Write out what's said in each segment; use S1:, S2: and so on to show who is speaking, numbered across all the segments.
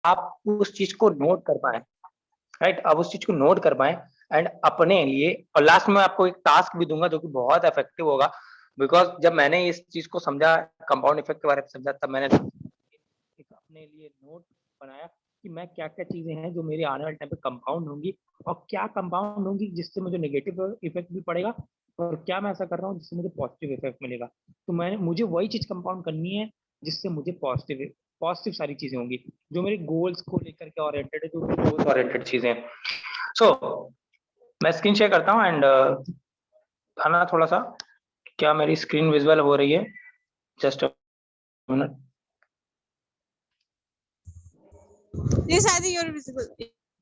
S1: आप उस चीज को नोट कर पाए, राइट? आप उस चीज को नोट कर पाए एंड अपने लिए, और लास्ट में आपको एक टास्क भी दूंगा जो कि बहुत इफेक्टिव होगा, बिकॉज जब मैंने इस चीज को समझा, कंपाउंड इफेक्ट के बारे में समझा, तब मैंने एक अपने लिए नोट बनाया कि मैं क्या क्या चीजें हैं जो मेरे आने वाले टाइम पे कंपाउंड होंगी, और क्या कंपाउंड होंगी जिससे मुझे नेगेटिव इफेक्ट भी पड़ेगा, और क्या मैं ऐसा कर रहा हूँ जिससे मुझे पॉजिटिव इफेक्ट मिलेगा। तो मुझे वही चीज कंपाउंड करनी है जिससे मुझे पॉजिटिव पॉजिटिव सारी चीजें होंगी, जो मेरे गोल्स को लेकर के ओरिएंटेड है, जो गोल्स ओरिएंटेड चीजें हैं। सो मैं स्क्रीन शेयर करता हूँ एंड आना थोड़ा सा, क्या मेरी स्क्रीन विजुअल हो रही है? Just minute.
S2: Yes, I think you're visible.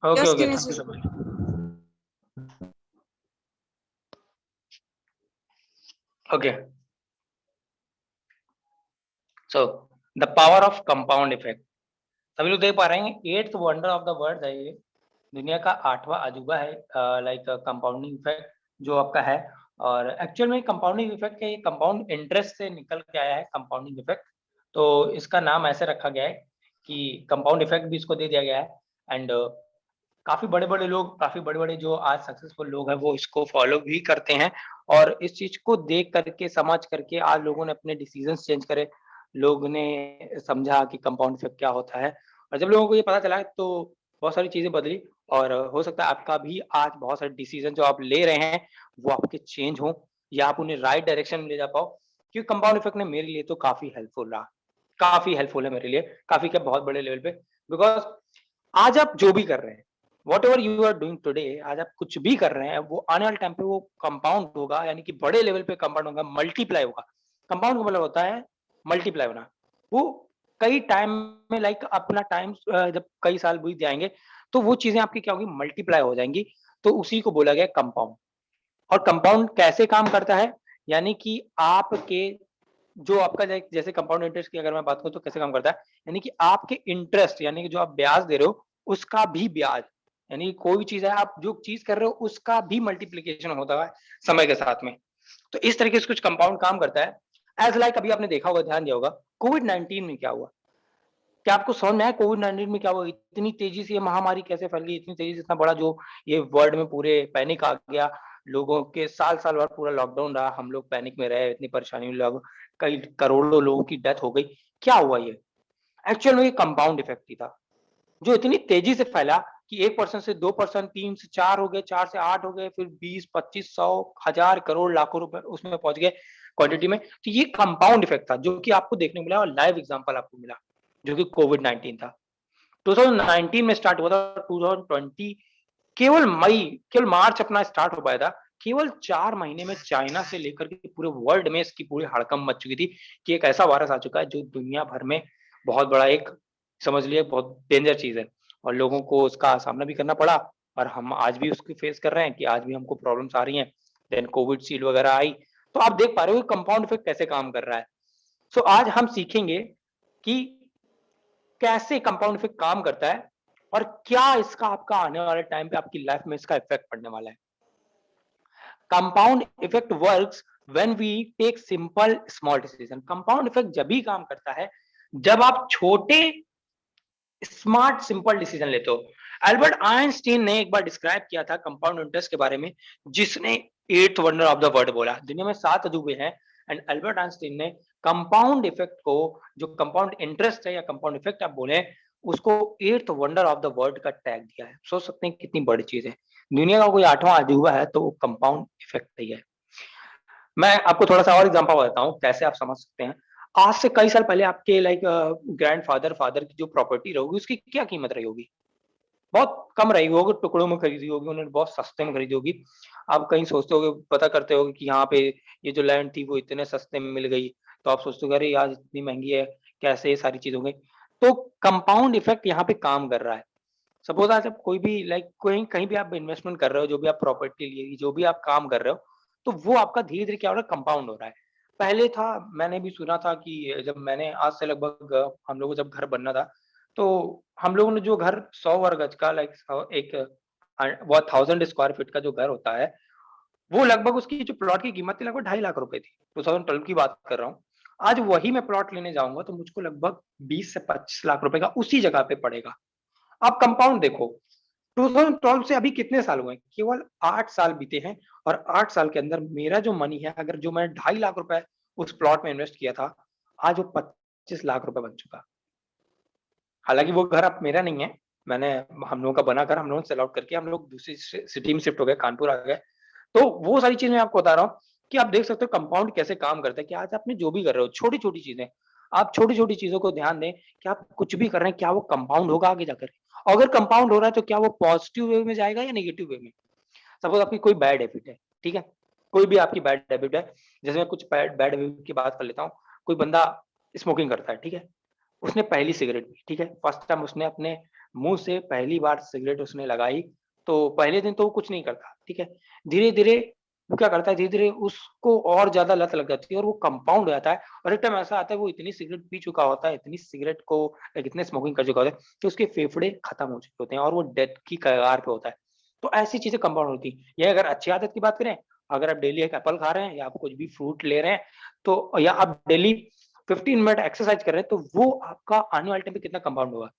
S1: Okay
S2: Your
S1: okay,
S2: screen is
S1: thank you so
S2: visible.
S1: Much. Okay, so the power of compound effect. सभी लोग देख पा रहे हैं, eighth wonder of the world है ये, दुनिया का 8वां अजूबा है, लाइक कंपाउंडिंग इफेक्ट जो आपका है। और एक्चुअल में कंपाउंडिंग इफेक्ट है, ये कंपाउंड इंटरेस्ट से निकल के आया है कंपाउंडिंग इफेक्ट। तो इसका नाम ऐसे रखा गया है कि कंपाउंड इफेक्ट भी इसको दे दिया गया है। एंड काफी बड़े-बड़े लोग, काफी बड़े-बड़े जो आज सक्सेसफुल लोग हैं, वो इसको फॉलो भी करते हैं, और इस चीज को देख करके, समझ करके आज लोगों ने अपने डिसीजंस चेंज करे। लोग ने समझा कि कंपाउंड इफेक्ट क्या होता है, और जब लोगों को ये पता चला तो बहुत सारी चीजें बदली। और हो सकता है आपका भी आज बहुत सारे डिसीजन जो आप ले रहे हैं वो आपके चेंज हों, या आप उन्हें राइट डायरेक्शन में ले जा पाओ, क्योंकि कंपाउंड इफेक्ट ने मेरे लिए तो काफी हेल्पफुल रहा। काफी हेल्पफुल है मेरे लिए, काफी क्या, बहुत बड़े लेवल पे। बिकॉज आज आप जो भी कर रहे हैं, whatever you are doing today, आज आप कुछ भी कर रहे हैं, वो आने वाले टाइम पे वो कंपाउंड होगा, यानी कि बड़े लेवल पे कंपाउंड होगा, मल्टीप्लाई होगा। कंपाउंड का मतलब होता है मल्टीप्लाई होना। वो कई टाइम में, लाइक अपना टाइम जब कई साल बीत जाएंगे, तो वो चीजें आपकी क्या होगी, मल्टीप्लाई हो जाएंगी। तो उसी को बोला गया कंपाउंड। और कंपाउंड कैसे काम करता है, यानी कि आपके जो आपका जैसे कंपाउंड इंटरेस्ट की अगर मैं बात करूं तो कैसे काम करता है, यानी कि आपके इंटरेस्ट, यानी कि जो आप ब्याज दे रहे हो उसका भी ब्याज, यानी कोई भी चीज है, आप जो चीज कर रहे हो उसका भी मल्टीप्लीकेशन होता है समय के साथ में। तो इस तरीके से कुछ कंपाउंड काम करता है। एज लाइक अभी आपने देखा होगा, ध्यान दिया होगा, कोविड-19 में क्या हुआ? क्या आपको समझ में आया कोविड-19 में क्या हुआ? इतनी तेजी से ये महामारी कैसे फैल गई, इतनी तेजी से, इतना बड़ा जो ये वर्ल्ड में पूरे पैनिक आ गया, लोगों के साल-साल भर पूरा लॉकडाउन रहा, हम लोग पैनिक में रहे, इतनी परेशानी में लोग, कई करोड़ों लोगों की डेथ हो गई। क्या हुआ ये? एक्चुअल में ये कंपाउंड इफेक्ट ही था, जो इतनी तेजी से फैला कि 1% से 2%, 3 से 4 हो गए, 4 से 8 हो गए, फिर 20, 25, 100, हजार, करोड़, लाखों रुपए उसमें पहुंच गए क्वांटिटी में। तो ये कंपाउंड इफेक्ट था जो कि आपको देखने को मिला, और लाइव एग्जांपल आपको मिला, जो कि कोविड-19 था। 2019 में स्टार्ट हुआ था, 2020 केवल मार्च अपना स्टार्ट हो पाया था। केवल 4 महीने में चाइना से लेकर के पूरे वर्ल्ड में इसकी पूरी हड़कंप मच चुकी थी कि एक ऐसा वायरस आ चुका है जो दुनिया भर में बहुत बड़ा एक, समझ लिए, बहुत डेंजर चीज़ है, और लोगों को उसका सामना भी करना पड़ा। और हम आज भी उसको फेस कर रहे हैं कि आज भी हमको प्रॉब्लम्स आ रही हैं। देन कोविशील्ड वगैरह आई, तो आप देख पा रहे हो कंपाउंड इफेक्ट कैसे काम कर रहा है। सो आज हम सीखेंगे कि कैसे कंपाउंड इफेक्ट काम करता है, और क्या इसका आपका आने वाले टाइम पे आपकी लाइफ में इसका इफेक्ट पड़ने वाला है। Compound effect works when we take simple small decision. Compound effect जब भी काम करता है जब आप छोटे स्मार्ट सिंपल डिसीजन लेते हो। एल्बर्ट आइंस्टीन ने एक बार डिस्क्राइब किया था कंपाउंड इंटरेस्ट के बारे में, जिसने eighth wonder of the world बोला। दुनिया में 7 अजूबे हैं, एंड एल्बर्ट आइंस्टीन ने कंपाउंड इफेक्ट को, जो कंपाउंड इंटरेस्ट है या कंपाउंड इफेक्ट आप बोले, उसको eighth wonder of the world का टैग दिया है। सोच सकते हैं कितनी बड़ी चीज है। दुनिया का कोई 8वां अजूबा है तो वो कंपाउंड इफेक्ट ही है। मैं आपको थोड़ा सा और एग्जांपल बताता हूँ कैसे आप समझ सकते हैं। आज से कई साल पहले आपके लाइक ग्रैंडफादर फादर की जो प्रॉपर्टी रहोगी उसकी क्या कीमत रही होगी? बहुत कम रही होगी, टुकड़ों में खरीदी होगी, उन्होंने बहुत सस्ते में खरीदी होगी। आप कहीं सोचते होगे, पता करते होगे कि यहाँ पे ये जो लैंड थी वो इतने सस्ते में मिल गई, तो आप सोचते हो अरे यार इतनी महंगी है, कैसे ये सारी चीज हो गई। तो कंपाउंड इफेक्ट यहाँ पे काम कर रहा है। सपोज आज आप कोई भी लाइक कहीं कहीं भी आप इन्वेस्टमेंट कर रहे हो, जो भी आप प्रॉपर्टी लिए, जो भी आप काम कर रहे हो, तो वो आपका धीरे धीरे क्या हो रहा है, कंपाउंड हो रहा है। पहले था, मैंने भी सुना था कि जब मैंने आज से लगभग हम लोगों को जब घर बनना था, तो हम लोगों ने जो घर 100 वर्ग गज का, लाइक एक वो 1000 स्क्वायर फीट का जो घर होता है, वो लगभग उसकी जो प्लॉट की कीमत थी लगभग 2.5 लाख रुपए थी। 2012 की बात कर रहा हूँ। आज वही मैं प्लॉट लेने जाऊंगा तो मुझको लगभग 20 से 25 लाख रुपए का उसी जगह पे पड़ेगा। आप कंपाउंड देखो, 2012 से अभी कितने साल हुए? केवल 8 साल बीते हैं और 8 साल के अंदर मेरा जो मनी है, अगर जो मैंने 2.5 लाख रुपए उस प्लॉट में इन्वेस्ट किया था, आज वो 25 लाख रुपए बन चुका। हालाँकि वो घर अब मेरा नहीं है, मैंने हम लोगों का बना घर हम लोगों ने सेल आउट करके हम लोग दूसरी सिटी में शिफ्ट हो गए, कानपुर आ गए। तो वो सारी चीज़ें मैं आपको बता रहा हूँ कि आप देख सकते हो कंपाउंड कैसे काम करता है कि आज आपने जो भी कर रहे हो, छोटी-छोटी चीज़ें, आप छोटी-छोटी चीज़ों को ध्यान दें कि आप कुछ भी कर रहे हैं, क्या वो कंपाउंड होगा आगे जाकर? अगर कंपाउंड हो रहा है तो क्या वो पॉजिटिव वे में जाएगा या नेगेटिव वे में? सपोज़ आपकी कोई बैड हैबिट है, ठीक है? कोई भी आपकी बैड हैबिट है, जैसे मैं कुछ बैड बैड हैबिट की बात कर लेता हूँ। कोई बंदा स्मोकिंग करता है, ठीक है? उसने पहली सिगरेट पी, ठीक है? फर्स्ट टाइम उसने अपने मुँह से पहली बार सिगरेट उसने लगाई, तो पहले दिन तो वो कुछ नहीं करता, ठीक है? धीरे-धीरे वो क्या करता है, धीरे-धीरे उसको और ज़्यादा लत लग जाती है और वो कंपाउंड हो जाता है और एक टाइम ऐसा आता है वो इतनी सिगरेट पी चुका होता है, इतनी सिगरेट को इतने स्मोकिंग कर चुका होता है कि उसके फेफड़े खत्म हो चुके होते हैं और वो डेथ की कगार पे होता है। तो ऐसी चीज़ें कंपाउंड होती हैं। ये अगर अच्छी आदत की बात करें, अगर आप डेली एक एप्पल खा रहे हैं या आप कुछ भी फ्रूट ले रहे हैं, तो या आप डेली 15 मिनट एक्सरसाइज कर रहे हैं, तो वो आपका आने वाले टाइम पे कितना कंपाउंड होगा।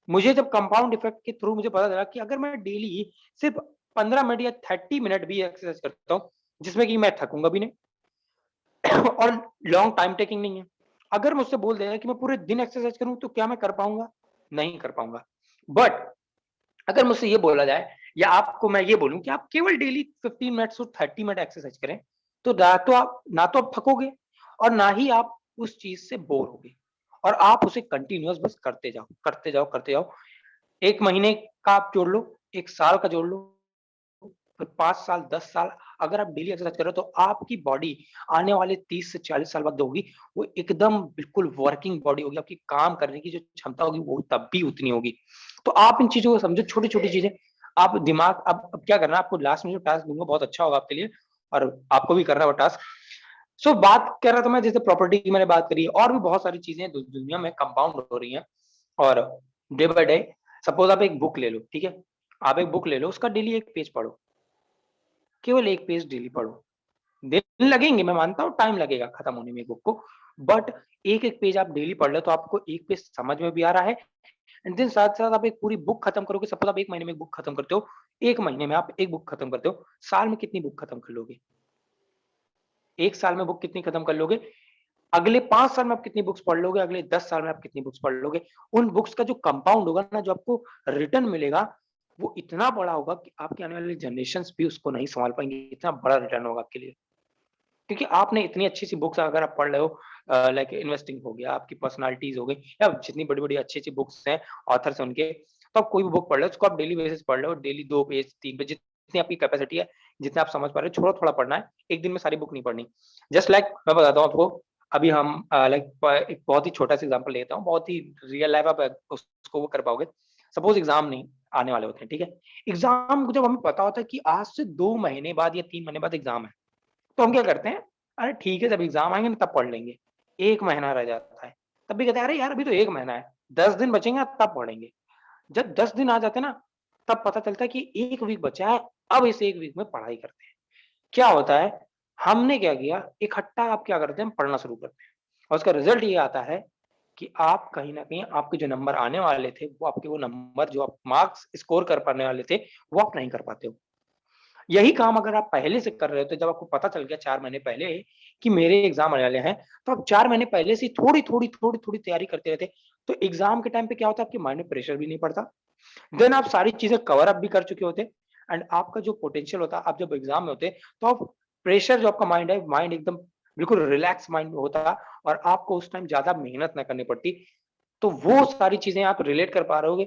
S1: मुझे जब कंपाउंड इफेक्ट के थ्रू मुझे पता चला कि अगर मैं डेली सिर्फ 15 मिनट या 30 मिनट भी एक्सरसाइज करता हूँ, जिसमें कि मैं थकूँगा भी नहीं और लॉन्ग टाइम टेकिंग नहीं है। अगर मुझसे बोल दिया जाए कि मैं पूरे दिन एक्सरसाइज करूँ, तो क्या मैं कर पाऊँगा? नहीं कर पाऊँगा। बट अगर मुझसे ये बोला जाए या आपको मैं ये बोलूँ कि आप केवल डेली 15 मिनट्स और 30 मिनट एक्सरसाइज करें, तो ना तो आप थकोगे और ना ही आप उस चीज़ से बोर होगे और आप उसे कंटिन्यूअस बस करते जाओ, करते जाओ, करते जाओ। 1 महीने का आप जोड़ लो, 1 साल का जोड़ लो, फिर 5 साल, 10 साल अगर आप डेली एक्सरसाइज कर रहे हो तो आपकी बॉडी आने वाले 30 से 40 साल बाद जो होगी, वो एकदम बिल्कुल वर्किंग बॉडी होगी, आपकी काम करने की जो क्षमता होगी वो तब भी उतनी होगी। तो आप इन चीज़ों को समझो, छोटी-छोटी चीज़ें, आप दिमाग अब क्या करना है आपको लास्ट में जो टास्क दूँगा बहुत अच्छा होगा आपके लिए और आपको भी करना है वो टास्क। सो बात कर रहा था मैं जैसे प्रॉपर्टी की मैंने बात करी और भी बहुत सारी चीज़ें दुनिया में कंपाउंड हो रही हैं और डे बाय डे सपोज़ आप एक बुक ले लो, ठीक है? आप एक बुक ले लो, उसका डेली 1 पेज पढ़ो, केवल 1 पेज डेली पढ़ो। दिन लगेंगे, मैं मानता हूँ टाइम लगेगा खत्म होने में बुक को, बट एक-एक पेज आप डेली पढ़ लो तो आपको 1 पेज समझ में भी आ रहा है एंड देन साथ-साथ आप एक पूरी बुक खत्म करोगे, सपोज़ आप 1 महीने में एक बुक खत्म करते हो, 1 महीने में आप 1 बुक खत्म करते हो, साल में कितनी बुक खत्म कर लोगे? 1 साल में बुक कितनी खत्म कर लोगे? अगले 5 साल में आप कितनी बुक्स पढ़ लोगे? अगले 10 साल में आप कितनी बुक्स पढ़ लोगे? उन बुक्स का जो कंपाउंड होगा ना, जो आपको रिटर्न मिलेगा, वो इतना बड़ा होगा कि आपकी आने वाली जनरेशंस भी उसको नहीं सँभाल पाएँगी, इतना बड़ा रिटर्न होगा आपके लिए। क्योंकि आपने इतनी अच्छी-अच्छी बुक्स अगर आप पढ़ रहे हो लाइक इन्वेस्टिंग हो गया, आपकी पर्सनैलिटीज़ हो गई या जितनी बड़ी-बड़ी अच्छी-अच्छी बुक्स हैं, ऑथर्स हैं उनके, तो आप कोई भी बुक पढ़ रहे हो, उसको आप डेली बेसिस पढ़ रहे हो, डेली 2 पेज, 3 पेज जितनी आपकी कैपेसिटी है, जितना आप समझ पा रहे हो, थोड़ा-थोड़ा पढ़ना है, एक दिन में सारी बुक नहीं पढ़नी। जस्ट लाइक मैं बताता हूँ आपको, अभी हम लाइक प एक बहुत ही छोटा-सा एग्ज़ाम्पल लेता हूँ, बहुत ही रियल लाइफ़ आप उसको वो कर पाओगे। सपोज़ एग्ज़ाम नहीं आने वाले होते हैं, ठीक है? एग्ज़ाम को जब हमें पता होता है कि आज से 2 महीने बाद या 3 महीने बाद एग्ज़ाम है, तो हम क्या करते हैं, अरे ठीक है जब एग्ज़ाम आएँगे ना तब पढ़ लेंगे। 1 महीना रह जाता है, तब भी कहते हैं अरे यार अभी तो 1 महीना है, 10 दिन बचेंगे तब पढ़ेंगे। जब 10 दिन आ जाते हैं ना, तब पता चलता है कि 1 वीक बचा है, अब इस 1 वीक में पढ़ाई करते हैं। क्या होता है, हमने क्या किया, इकट्ठा आप क्या करते हैं, पढ़ना शुरू करते हैं और उसका रिज़ल्ट ये आता है कि आप कहीं न कहीं आपके जो नंबर आने वाले थे, वो आपके वो नंबर जो आप मार्क्स स्कोर कर पाने वाले थे, वो आप नहीं कर पाते हो। यही काम अगर आप पहले से कर रहे हो, तो जब आपको पता चल गया 4 महीने पहले कि मेरे एग्ज़ाम आने वाले हैं, तो आप 4 महीने पहले से थोड़ी-थोड़ी, थोड़ी-थोड़ी तैयारी करते रहते, तो एग्ज़ाम के टाइम पे क्या होता है, आपके माइंड में प्रेशर भी नहीं पड़ता। देन आप सारी चीज़ें कवर अप भी कर चुके होते एंड आपका जो पोटेंशियल होता है, आप जब एग्ज़ाम में होते, तो आप प्रेशर जो आपका माइंड है, माइंड एकदम बिल्कुल रिलैक्स माइंड होता और आपको उस टाइम ज़्यादा मेहनत ना करनी पड़ती। तो वो सारी चीज़ें आप रिलेट कर पा रहे होगे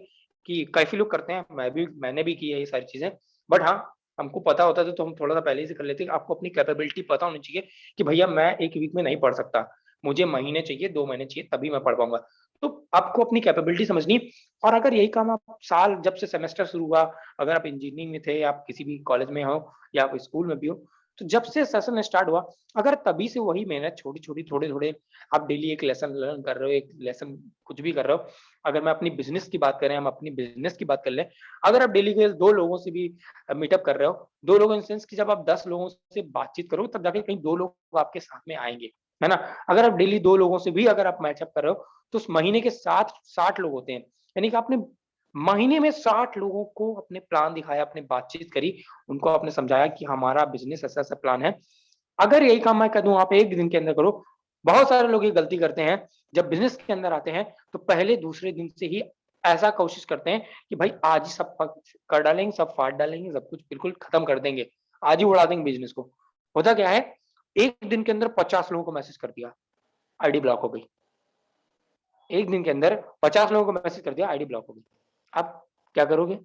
S1: कि काफ़ी लोग करते हैं, मैंने भी की है ये सारी चीज़ें। बट हाँ, हमको पता होता तो हम थोड़ा-सा पहले ही से कर लेते। आपको अपनी कैपेबिलिटी पता होनी चाहिए कि भैया मैं 1 वीक में नहीं पढ़ सकता। मुझे महीने चाहिए, 2 महीने चाहिए तभी मैं पढ़ पाऊँगा। तो आपको अपनी कैपेबिलिटी समझनी और अगर यही काम आप साल जब से सेमेस्टर शुरू हुआ, अगर आप इंजीनियरिंग में थे या आप किसी भी कॉलेज में हो या आप स्कूल में भी हो, तो जब से सेशन स्टार्ट हुआ, अगर तभी से वही मेहनत छोटी-छोटी, थोड़े-थोड़े आप डेली एक लेसन लर्न कर रहे हो, एक लेसन कुछ भी कर रहे हो। अगर मैं अपनी बिज़नेस की बात करें, हम अपनी बिज़नेस की बात कर लें, अगर आप डेली के 2 लोगों से भी मीटअप कर रहे हो, 2 लोग इन सेंस कि जब आप 10 लोगों से बातचीत करोगे तब जाके कहीं 2 लोग आपके साथ में आएँगे, है ना? अगर आप डेली 2 लोगों से भी अगर आप मैच अप कर रहे हो, तो उस महीने के 60 लोग होते हैं। यानी कि आपने महीने में 60 लोगों को अपने प्लान दिखाया, अपने बातचीत करी, उनको आपने समझाया कि हमारा बिजनेस ऐसा-ऐसा प्लान है। अगर यही काम मैं कर दूँ, आप 1 दिन के अंदर करो। बहुत सारे लोग ये गलती करते हैं, जब बिज़नेस के अंदर आते हैं, तो पहले दूसरे दिन से ही ऐसा कोशिश करते हैं कि भाई आज ही सब कर डालेंगे, सब फाड़ डालेंगे, सब कुछ बिल्कुल खत्म कर देंगे, आज ही उड़ा देंगे बिज़नेस को। होता क्या है, 1 दिन के अंदर 50 लोगों को मैसेज कर दिया, आईडी ब्लॉक हो गई। 1 दिन के अंदर 50 लोगों को मैसेज कर दिया, आईडी ब्लॉक हो गई। अब क्या करोगे?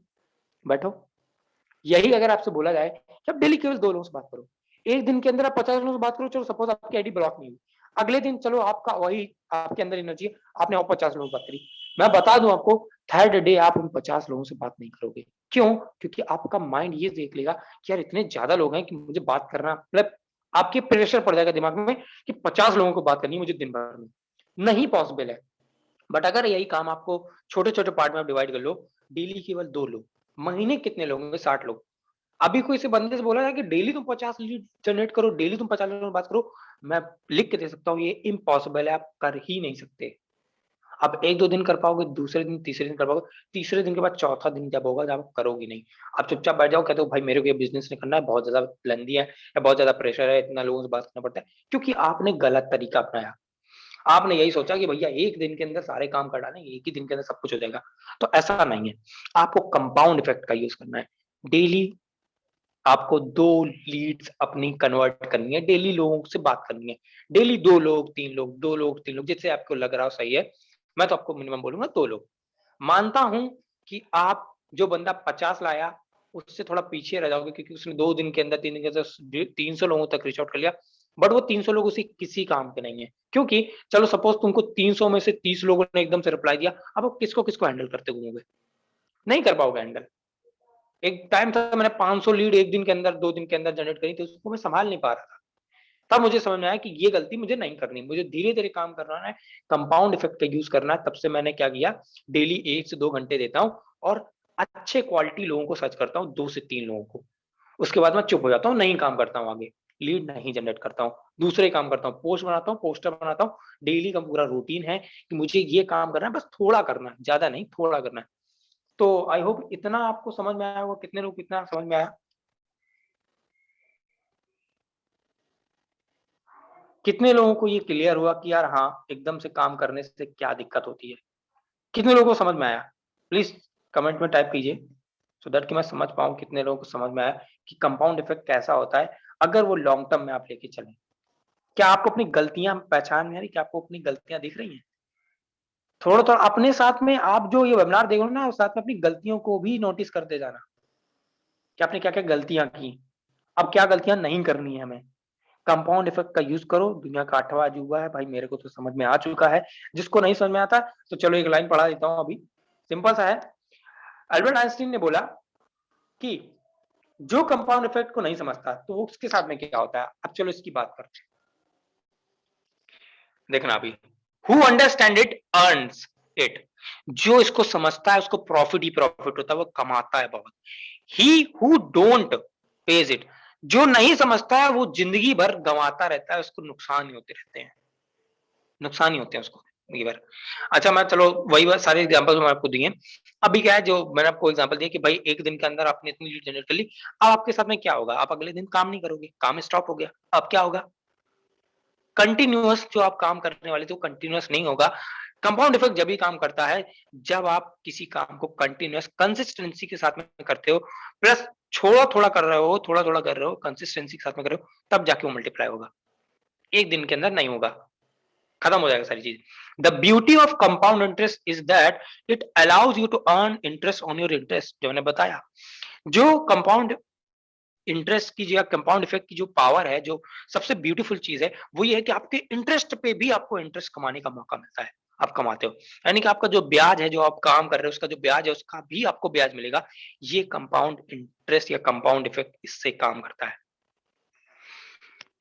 S1: बैठो। यही अगर आपसे बोला जाए कि आप डेली केवल 2 लोगों से बात करो। 1 दिन के अंदर आप 50 लोगों से बात करो, चलो सपोज़ आपकी आईडी ब्लॉक नहीं हुई। अगले दिन चलो आपका वही आपके अंदर एनर्जी है, आपने और 50 लोगों से बात करी। मैं बता दूँ आपको, थर्ड डे आप उन 50 लोगों से बात नहीं करोगे। क्यों? क्योंकि आपका माइंड ये देख लेगा कि यार इतने ज़्यादा लोग हैं कि मुझे बात करना मतलब आपके प्रेशर पड़ जाएगा दिमाग में कि 50 लोगों को बात करनी है मुझे दिन भर में। नहीं पॉसिबल है। बट अगर यही काम आपको छोटे-छोटे पार्ट में आप डिवाइड कर लो, डेली केवल 2 लोग, महीने कितने लोग होंगे? 60 लोग। अभी कोई से बंदे से बोला जाए कि डेली तुम 50 लीड जनरेट करो, डेली तुम 50 लोगों से बात करो, मैं लिख के दे सकता हूँ ये इम्पॉसिबल है, आप कर ही नहीं सकते। आप 1-2 दिन कर पाओगे, दूसरे दिन, तीसरे दिन कर पाओगे, तीसरे दिन के बाद चौथा दिन जब होगा जब आप करोगे नहीं। आप चुपचाप बैठ जाओ, कहते हो भाई मेरे को ये बिज़नेस नहीं करना है, बहुत ज़्यादा लेंदी है या बहुत ज़्यादा प्रेशर है, इतना लोगों से बात करना पड़ता है, क्योंकि आपने गलत तरीका अपनाया। आपने यही सोचा कि भैया 1 दिन के अंदर सारे काम कर डालेंगे, 1 ही दिन के अंदर सब कुछ हो जाएगा, तो ऐसा नहीं है। आपको कंपाउंड इफेक्ट का यूज़ करना है। डेली आपको 2 लीड्स अपनी कन्वर्ट करनी है, डेली लोगों से बात करनी है। डेली 2 लोग, 3 लोग, 2 लोग, 3 लोग, जिससे आपको लग रहा हो सही है। मैं तो आपको मिनिमम बोलूँगा 2 लोग। मानता हूँ कि आप जो बंदा 50 लाया, उससे थोड़ा पीछे रह जाओगे क्योंकि उसने 2 दिन के अंदर, 3 दिन के अंदर 300 लोगों तक रीच आउट कर लिया। बट वो 300 लोग उसी किसी काम के नहीं है। क्योंकि चलो सपोज़ तुमको 300 में से 30 लोगों ने एकदम से रिप्लाई दिया, अब आप किसको-किसको हैंडल करते घूमोगे? नहीं कर पाओगे हैंडल। एक टाइम था मैंने 500 लीड 1 दिन के अंदर, 2 दिन के अंदर जनरेट करी थी, उसको मैं सँभाल नहीं पा रहा था। तब मुझे समझ में आया कि ये गलती मुझे नहीं करनी, मुझे धीरे-धीरे काम करना है, कंपाउंड इफेक्ट का यूज़ करना है। तब से मैंने क्या किया, डेली 1 से 2 घंटे देता हूँ और अच्छे क्वालिटी लोगों को सर्च करता हूँ, 2 से 3 लोगों को। उसके बाद मैं चुप हो जाता हूँ, नहीं काम करता हूँ आगे, लीड नहीं जनरेट करता हूँ, दूसरे काम करता हूँ, पोस्ट बनाता हूँ, पोस्टर बनाता हूँ। डेली का पूरा रूटीन है कि मुझे ये काम करना है, बस थोड़ा करना है, ज़्यादा नहीं, थोड़ा करना है। तो आई होप इतना आपको समझ में आया होगा, कितने लोग कितना समझ में आया? कितने लोगों को ये क्लियर हुआ कि यार हाँ, एकदम से काम करने से क्या दिक्कत होती है? कितने लोगों को समझ में आया? प्लीज़ कमेंट में टाइप कीजिए, सो दैट कि मैं समझ पाऊँ कितने लोगों को समझ में आया कि कंपाउंड इफेक्ट कैसा होता है, अगर वो लॉन्ग टर्म में आप लेके चलें। क्या आपको अपनी गलतियाँ पहचान में आ रही? क्या आपको अपनी गलतियाँ दिख रही हैं? थोड़ा-थोड़ा अपने साथ में आप जो ये वेबिनार देख रहे हो ना, साथ में अपनी गलतियों को भी नोटिस करते जाना, कि आपने क्या-क्या गलतियाँ की। अब क्या गलतियाँ नहीं करनी है हमें। कंपाउंड इफेक्ट का यूज़ करो, दुनिया का 8वाँ अजूबा है भाई, मेरे को तो समझ में आ चुका है। जिसको नहीं समझ में आता, तो चलो एक लाइन पढ़ा देता हूँ अभी, सिंपल सा है। अल्बर्ट आइंस्टीन ने बोला कि जो कंपाउंड इफेक्ट को नहीं समझता, तो वो उसके साथ में क्या होता है? अब चलो इसकी बात करते हैं। देखना अभी, हू अंडरस्टैंड इट अर्न्स इट। जो इसको समझता है उसको प्रॉफिट ही प्रॉफिट होता है, वो कमाता है बहुत। ही हू डोंट पेज इट, जो नहीं समझता है वो जिंदगी भर गंवाता रहता है, उसको नुकसान ही होते रहते हैं, नुकसान ही होते हैं उसको जिंदगी भर। अच्छा मैं चलो वही बात सारे एग्जांपल मैंने आपको दिए। अभी क्या है जो मैंने आपको एग्जांपल दिया कि भाई 1 दिन के अंदर आपने इतनी लीड जनरेट कर ली, अब आपके साथ में क्या होगा? आप अगले दिन काम नहीं करोगे, काम स्टॉप हो गया। अब क्या होगा? कंटीन्यूअस जो आप काम करने वाले थे वो कंटीन्यूअस नहीं होगा। कंपाउंड इफेक्ट जब भी काम करता है जब आप किसी काम को कंटीन्यूअस कंसिस्टेंसी के साथ में करते हो, प्लस थोड़ा-थोड़ा कर रहे हो, थोड़ा-थोड़ा कर रहे हो, कंसिस्टेंसी के साथ में कर रहे हो, तब जाके वो मल्टीप्लाई होगा। 1 दिन के अंदर नहीं होगा, खत्म हो जाएगा सारी चीज़। The beauty of compound interest is that it allows you to earn interest on your interest, जो मैंने बताया। जो कंपाउंड इंटरेस्ट की जो या कंपाउंड इफेक्ट की जो पावर है, जो सबसे ब्यूटीफुल चीज़ है, वो ये है कि आपके इंटरेस्ट पे भी आपको इंटरेस्ट कमाने का मौका मिलता है, आप कमाते हो। यानी कि आपका जो ब्याज है, जो आप काम कर रहे हो, उसका जो ब्याज है, उसका भी आपको ब्याज मिलेगा। ये कंपाउंड इंटरेस्ट या कंपाउंड इफेक्ट इससे काम करता है।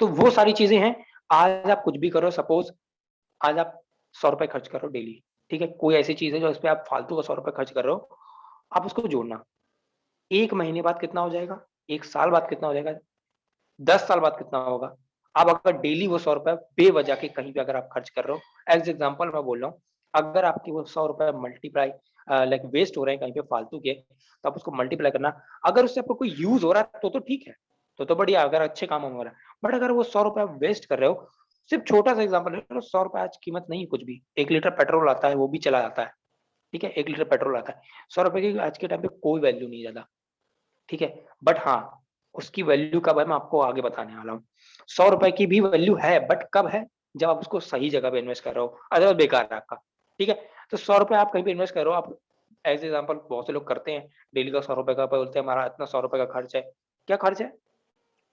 S1: तो वो सारी चीज़ें हैं, आज आप कुछ भी करो, सपोज़ आज आप ₹100 खर्च करो डेली, ठीक है? कोई ऐसी चीज़ है जो इसपे आप फालतू का ₹100 खर्च कर रहे हो, आप उसको जोड़ना। 1 महीने बाद कितना हो जाएगा? 1 साल बाद कितना हो जाएगा? 10 साल बाद कितना होगा? आप अगर डेली वो ₹100 बेवजह के कहीं पे अगर आप खर्च कर रहे हो, एज़ एग्ज़ाम्पल मैं बोल रहा हूँ, अगर आपके वो 100 रुपए मल्टीप्लाई लाइक वेस्ट हो रहे हैं कहीं पे फालतू के, तो आप उसको मल्टीप्लाई करना। अगर उससे आपको कोई यूज हो रहा है तो ठीक है, तो बढ़िया, अगर अच्छे काम हो रहा है। बट अगर वो 100 रुपए वेस्ट कर रहे हो, सिर्फ छोटा सा एग्जांपल ले लो, 100 रुपए आज कीमत नहीं है कुछ भी। 1 लीटर पेट्रोल आता है, वो भी चला जाता है, ठीक है? 1 लीटर पेट्रोल आता है, 100 रुपए की आज के टाइम पे कोई वैल्यू नहीं ज्यादा, ठीक है? बट हाँ, उसकी वैल्यू कब है मैं आपको आगे बताने वाला हूँ। 100 रुपए की भी वैल्यू है, बट कब है? जब आप उसको सही जगह पे इन्वेस्ट कर रहे हो, अदरवाइज बेकार है आपका, ठीक है? तो 100 रुपए आप कहीं पे इन्वेस्ट कर रहे हो, आप एज़ एग्जांपल बहुत से लोग करते हैं, डेली का 100 रुपए का बोलते हैं हमारा इतना 100 रुपए का खर्च है। क्या खर्च है?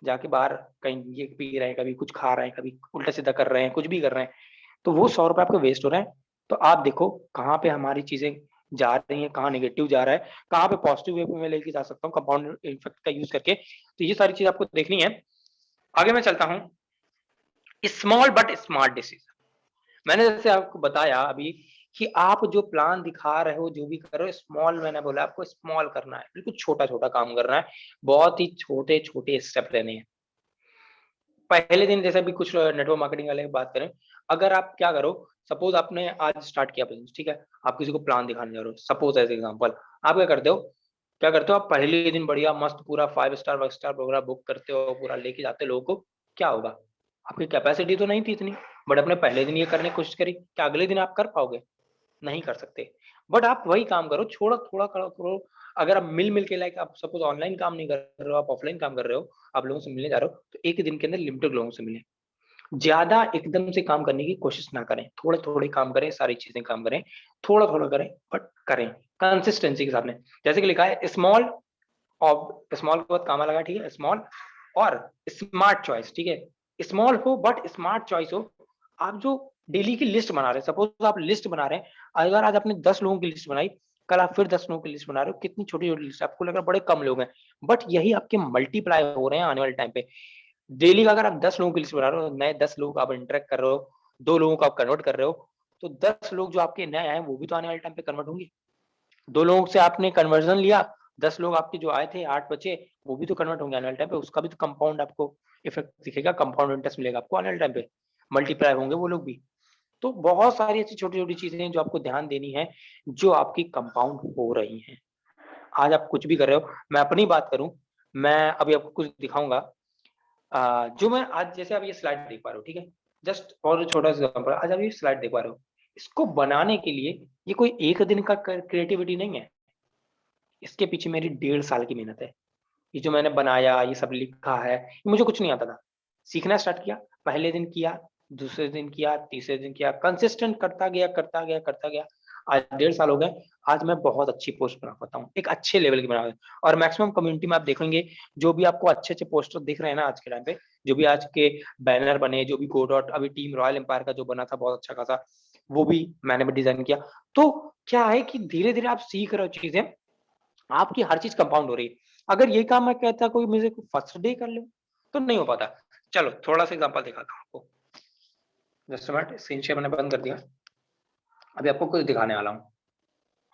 S1: जाके बाहर कहीं ये पी रहे हैं, कभी कुछ खा रहे हैं, कभी उल्टा-सीधा कर रहे हैं, कुछ भी कर रहे हैं। तो वो 100 रुपए आपके वेस्ट हो रहे हैं। तो आप देखो कहाँ पे हमारी चीज़ें जा रही हैं, कहाँ नेगेटिव जा रहा है, कहाँ पे पॉजिटिव वे में मैं लेके जा सकता हूँ कंपाउंड इफेक्ट का यूज़ करके। तो ये सारी चीज़ आपको देखनी है। आगे मैं चलता हूँ, स्मॉल बट स्मार्ट डिसीज़न। मैंने जैसे आपको बताया अभी कि आप जो प्लान दिखा रहे हो, जो भी कर रहे हो, स्मॉल मैंने बोला आपको स्मॉल करना है, बिल्कुल छोटा-छोटा काम करना है, बहुत ही छोटे-छोटे स्टेप लेने हैं। पहले दिन जैसे अभी कुछ नेटवर्क मार्केटिंग वाले की बात करें, अगर आप क्या करो, सपोज़ आपने आज स्टार्ट किया बिज़नेस, ठीक है? आप किसी को प्लान दिखाने जा रहे हो, सपोज़ एज़ एग्ज़ाम्पल, आप क्या करते हो आप पहले दिन बढ़िया मस्त पूरा 5 स्टार, 5 स्टार प्रोग्राम बुक करते हो, पूरा लेके जाते हो लोगों को, क्या होगा? आपकी कैपेसिटी तो नहीं थी इतनी, बट आपने पहले दिन ये करने की कोशिश करी, क्या अगले दिन आप कर पाओगे? नहीं कर सकते। बट आप वही काम करो, थोड़ा-थोड़ा करो। अगर आप मिल-मिल के लाइक आप सपोज़ ऑनलाइन काम नहीं कर रहे हो, आप ऑफलाइन काम कर रहे हो, आप लोगों से मिलने जा रहे हो, तो एक दिन के अंदर लिमिटेड लोगों से मिलें। ज़्यादा एकदम से काम करने की कोशिश ना करें, थोड़े-थोड़े काम करें, सारी चीज़ें काम करें, थोड़ा-थोड़ा करें बट करें, कंसिस्टेंसी के साथ में। जैसे कि लिखा है स्मॉल और स्मॉल के बाद कॉमा लगा, ठीक है? स्मॉल और स्मार्ट चॉइस, ठीक है? स्मॉल हो बट स्मार्ट चॉइस हो। आप जो डेली की लिस्ट बना रहे हैं, सपोज़ आप लिस्ट बना रहे हैं, अगर आज आपने 10 लोगों की लिस्ट बनाई, कल आप फिर 10 लोगों की लिस्ट बना रहे हो, कितनी छोटी-छोटी लिस्ट है, आपको लग रहा है बड़े कम लोग हैं, बट यही आपके मल्टीप्लाई हो रहे हैं आने वाले टाइम पे। डेली का अगर आप 10 लोगों की लिस्ट बना रहे हो, नए 10 लोगों को आप इंटरैक्ट कर रहे हो, 2 लोगों को आप कन्वर्ट कर रहे हो, तो 10 लोग जो आपके नए आए हैं, वो भी तो आने वाले टाइम पे कन्वर्ट होंगे। 2 लोगों से आपने कन्वर्जन लिया, 10 लोग आपके जो आए थे, 8 बचे, वो भी तो कन्वर्ट होंगे आने वाले टाइम पे, उसका भी तो कंपाउंड आपको इफेक्ट दिखेगा, कंपाउंड इंटरेस्ट मिलेगा आपको आने वाले टाइम पे, मल्टीप्लाई होंगे वो लोग भी। तो बहुत सारी ऐसी छोटी-छोटी चीज़ें हैं जो आपको ध्यान देनी है, जो आपकी कंपाउंड हो रही हैं। आज आप कुछ भी कर रहे हो, मैं अपनी बात करूँ, मैं अभी आपको कुछ दिखाऊँगा जो मैं आज जैसे आप ये स्लाइड देख पा रहे हो, ठीक है? जस्ट और छोटा-सा एग्ज़ाम्पल आज आप ये स्लाइड देख पा रहे हो। इसको बनाने के लिए ये कोई एक दिन का क क्रिएटिविटी नहीं है। इसके पीछे मेरी 1.5 साल की मेहनत है। ये जो मैंने बनाया, ये सब लिखा है, ये मुझे कुछ नहीं आता था। सीखना स्टार्ट किया, पहले दिन किया, दूसरे दिन किया, तीसरे दिन किया, कंसिस्टेंट करता गया, करता गया, करता गया। आज 1.5 साल हो गए, आज मैं बहुत अच्छी पोस्ट बना पाता हूँ, एक अच्छे लेवल की बना पाता हूँ और मैक्सिमम कम्युनिटी में आप देखेंगे, जो भी आपको अच्छे-अच्छे पोस्टर दिख रहे हैं ना आज के टाइम पे, जो भी आज के बैनर बने, जो भी गोडॉट अभी टीम रॉयल एम्पायर का जो बना था बहुत अच्छा खासा, वो भी मैंने भी डिज़ाइन किया। तो क्या है कि धीरे-धीरे आप सीख रहे हो चीज़ें, आपकी हर चीज़ कंपाउंड हो रही है। अगर ये काम मैं कहता कोई मुझे फर्स्ट डे कर लो, तो नहीं हो पाता। चलो थोड़ा-सा एग्ज़ाम्पल दिखाता हूँ आपको। Just a minute screen share मैंने बंद कर दिया। अभी आपको कुछ दिखाने वाला हूँ।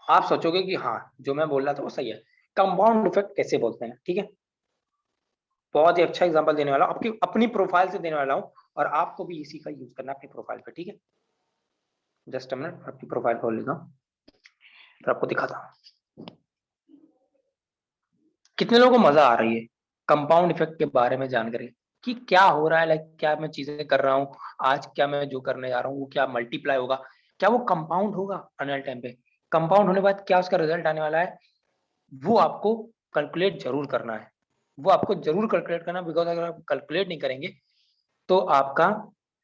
S1: आप सोचोगे कि हाँ, जो मैं बोल रहा था वो सही है। कंपाउंड इफेक्ट कैसे बोलते हैं, ठीक है? बहुत ही अच्छा एग्ज़ाम्पल देने वाला हूँ, आपकी अपनी प्रोफ़ाइल से देने वाला हूँ और आपको भी इसी का यूज़ करना है अपनी प्रोफ़ाइल पे, ठीक है? जस्ट अ मिनट आपकी प्रोफ़ाइल खोल लेता हूँ, फिर आपको दिखाता हूँ। कितने लोगों को मज़ा आ रही है कंपाउंड इफेक्ट के बारे में जानकर कि क्या हो रहा है, लाइक क्या मैं चीज़ें कर रहा हूँ, आज क्या मैं जो करने जा रहा हूँ वो क्या मल्टीप्लाई होगा, क्या वो कंपाउंड होगा आने वाले टाइम पे? कंपाउंड होने के बाद क्या उसका रिज़ल्ट आने वाला है, वो आपको कैलकुलेट ज़रूर करना है। वो आपको ज़रूर कैलकुलेट करना है बिकॉज़ अगर आप कैलकुलेट नहीं करेंगे, तो आपका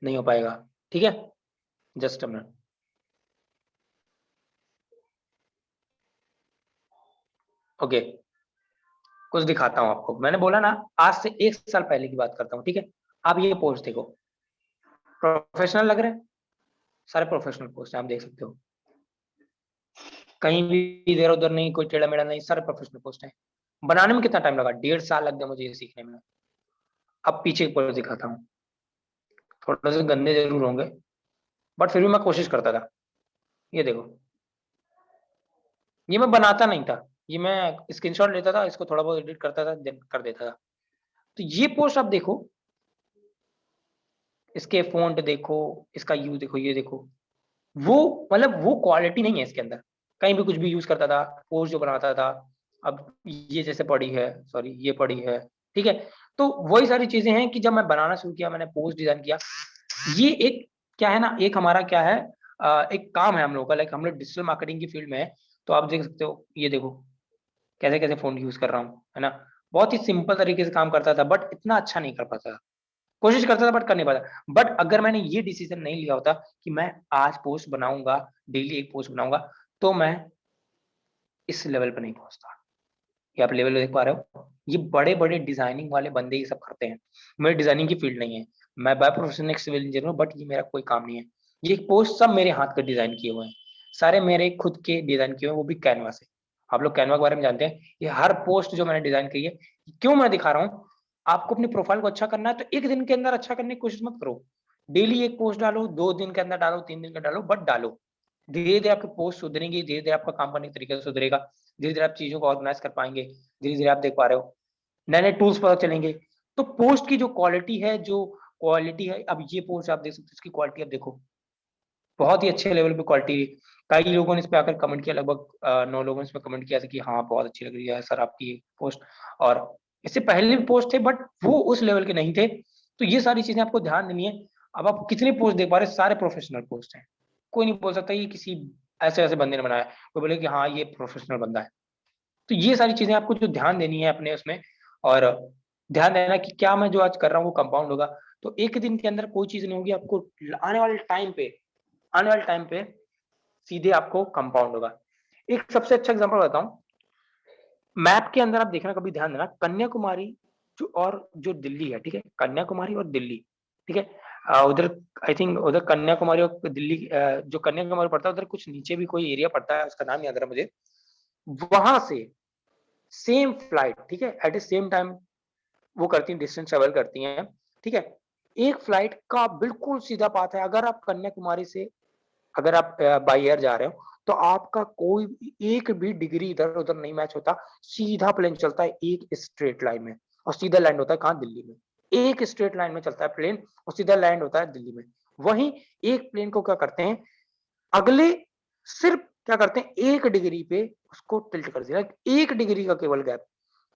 S1: नहीं हो पाएगा, ठीक है? Just a minute. ओके, कुछ दिखाता हूँ आपको। मैंने बोला ना आज से 1 साल पहले की बात करता हूँ, ठीक है? आप ये पोस्ट देखो, प्रोफ़ेशनल लग रहे हैं? सारे प्रोफ़ेशनल पोस्ट हैं, आप देख सकते हो। कहीं भी इधर-उधर नहीं, कोई टेढ़ा-मेढ़ा नहीं, सारे प्रोफ़ेशनल पोस्ट हैं। बनाने में कितना टाइम लगा? 1.5 साल लग गया मुझे ये सीखने में। अब पीछे की पोस्ट दिखाता हूँ। थोड़े से गंदे ज़रूर होंगे, बट फिर भी मैं कोशिश करता था। ये देखो, ये मैं बनाता नहीं था। ये मैं स्क्रीनशॉट लेता था, इसको थोड़ा बहुत एडिट करता था, देन कर देता था। तो ये पोस्ट आप देखो, इसके फ़ॉन्ट देखो, इसका यूज़ देखो, ये देखो। वो मतलब वो क्वालिटी नहीं है इसके अंदर, कहीं भी कुछ भी यूज करता था, पोस्ट जो बनाता था। अब ये जैसे पड़ी है, सॉरी ये पड़ी है, ठीक है। तो वही सारी चीजें हैं कि जब मैं बनाना शुरू किया, मैंने पोस्ट डिजाइन किया। ये एक क्या है ना, एक हमारा क्या है, एक काम है हम लोग का, लाइक हम लोग डिजिटल मार्केटिंग की फील्ड में है। तो आप देख सकते हो, ये देखो कैसे कैसे फोन यूज कर रहा हूँ, है ना। बहुत ही सिंपल तरीके से काम करता था, बट इतना अच्छा नहीं कर पाता था। कोशिश करता था बट कर नहीं पाता। बट अगर मैंने ये डिसीजन नहीं लिया होता कि मैं आज पोस्ट बनाऊंगा, डेली एक पोस्ट बनाऊंगा, तो मैं इस लेवल पर नहीं पहुंचता। ये आप लेवल देख पा रहे हो, ये बड़े बड़े डिजाइनिंग वाले बंदे ये सब करते हैं। मेरी डिजाइनिंग की फील्ड नहीं है, मैं बाय प्रोफेशन एक सिविल इंजीनियर हूँ, बट ये मेरा कोई काम नहीं है। ये पोस्ट सब मेरे हाथ का डिजाइन किए हुए हैं, सारे मेरे खुद के डिजाइन किए हुए हैं, वो भी कैनवा से। आप लोग कैनवा के बारे में जानते हैं। ये हर पोस्ट जो मैंने डिजाइन की है, क्यों मैं दिखा रहा हूँ, आपको अपनी प्रोफाइल को अच्छा करना है तो एक दिन के अंदर अच्छा करने की कोशिश मत करो। डेली एक पोस्ट डालो, 2 दिन के अंदर डालो, 3 दिन का डालो, बट डालो। धीरे धीरे आपकी पोस्ट सुधरेंगी, धीरे धीरे आपका काम करने का तरीका सुधरेगा, धीरे धीरे आप चीजों को ऑर्गेनाइज कर पाएंगे, धीरे धीरे आप देख पा रहे हो नए नए टूल्स पता चलेंगे। तो पोस्ट की जो क्वालिटी है, अब ये पोस्ट आप देख सकते हो, इसकी क्वालिटी आप देखो, बहुत ही अच्छे लेवल पे क्वालिटी। कई लोगों ने इस पे आकर कमेंट किया, लगभग 9 लोगों ने इस पे कमेंट किया था कि हाँ बहुत अच्छी लग रही है सर आपकी पोस्ट। और इससे पहले भी पोस्ट थे, बट वो उस लेवल के नहीं थे। तो ये सारी चीजें आपको ध्यान देनी है। अब आप कितने पोस्ट देख पा रहे हैं, सारे प्रोफेशनल पोस्ट हैं। कोई नहीं बोल सकता ये किसी ऐसे ऐसे बंदे ने बनाया, कोई बोले कि हाँ ये प्रोफेशनल बंदा है। तो ये सारी चीजें आपको जो ध्यान देनी है अपने उसमें, और ध्यान देना कि क्या मैं जो आज कर रहा हूँ वो कंपाउंड होगा। तो एक दिन के अंदर कोई चीज नहीं होगी, आपको आने वाले टाइम पे, आने वाले टाइम पे सीधे आपको कंपाउंड होगा। एक सबसे अच्छा एग्जांपल बताऊं, मैप के अंदर आप देखना, कभी ध्यान देना, कन्याकुमारी जो दिल्ली है, ठीक है, कन्याकुमारी और दिल्ली, ठीक है। उधर आई थिंक उधर कन्याकुमारी और दिल्ली, जो कन्याकुमारी पड़ता है उधर कुछ नीचे भी कोई एरिया पड़ता है, उसका नाम याद आ रहा मुझे। वहां से सेम फ्लाइट, ठीक है, एट द सेम टाइम वो करती हैं, डिस्टेंस ट्रेवल करती हैं, ठीक है। एक फ्लाइट का बिल्कुल सीधा पाथ है। अगर आप कन्याकुमारी से, अगर आप बाई एयर जा रहे हो, तो आपका कोई एक भी डिग्री इधर उधर नहीं मैच होता। सीधा प्लेन चलता है एक स्ट्रेट लाइन में, और सीधा लैंड होता है कहाँ, दिल्ली में। एक स्ट्रेट लाइन में चलता है प्लेन, और सीधा लैंड होता है दिल्ली में। वहीं एक प्लेन को क्या करते हैं, अगले सिर्फ क्या करते हैं, 1 डिग्री पे उसको टिल्ट कर दिया। 1 डिग्री का केवल गैप,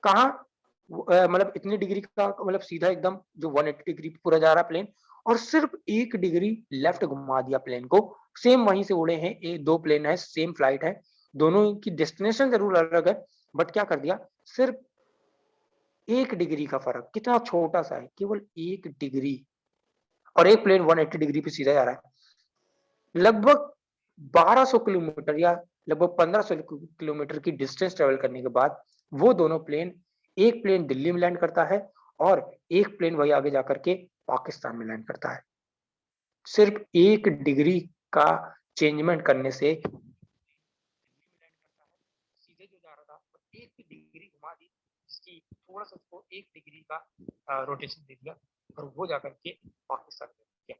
S1: कहाँ, मतलब इतनी डिग्री का, मतलब सीधा एकदम जो 180 डिग्री पूरा जा रहा प्लेन, और सिर्फ 1 डिग्री लेफ्ट घुमा दिया प्लेन को। सेम वहीं से उड़े हैं, ये 2 प्लेन है, सेम फ्लाइट है, दोनों की डेस्टिनेशन जरूर अलग है, बट क्या कर दिया, सिर्फ 1 डिग्री का फर्क, कितना छोटा सा है, केवल 1 डिग्री। और एक प्लेन 180 डिग्री पे सीधा जा रहा है। लगभग 1200 किलोमीटर या लगभग 1500 किलोमीटर की डिस्टेंस ट्रेवल करने के बाद वो दोनों प्लेन, एक प्लेन दिल्ली में लैंड करता है, और एक प्लेन वही आगे जाकर के पाकिस्तान में लैंड करता है। सिर्फ 1 डिग्री का चेंजमेंट करने से सीधे जो जा रहा था, 1 डिग्री घुमा दी, जिसकी थोड़ा सा उसको 1 डिग्री का रोटेशन दे दिया, और वो जाकर के पाकिस्तान में गया।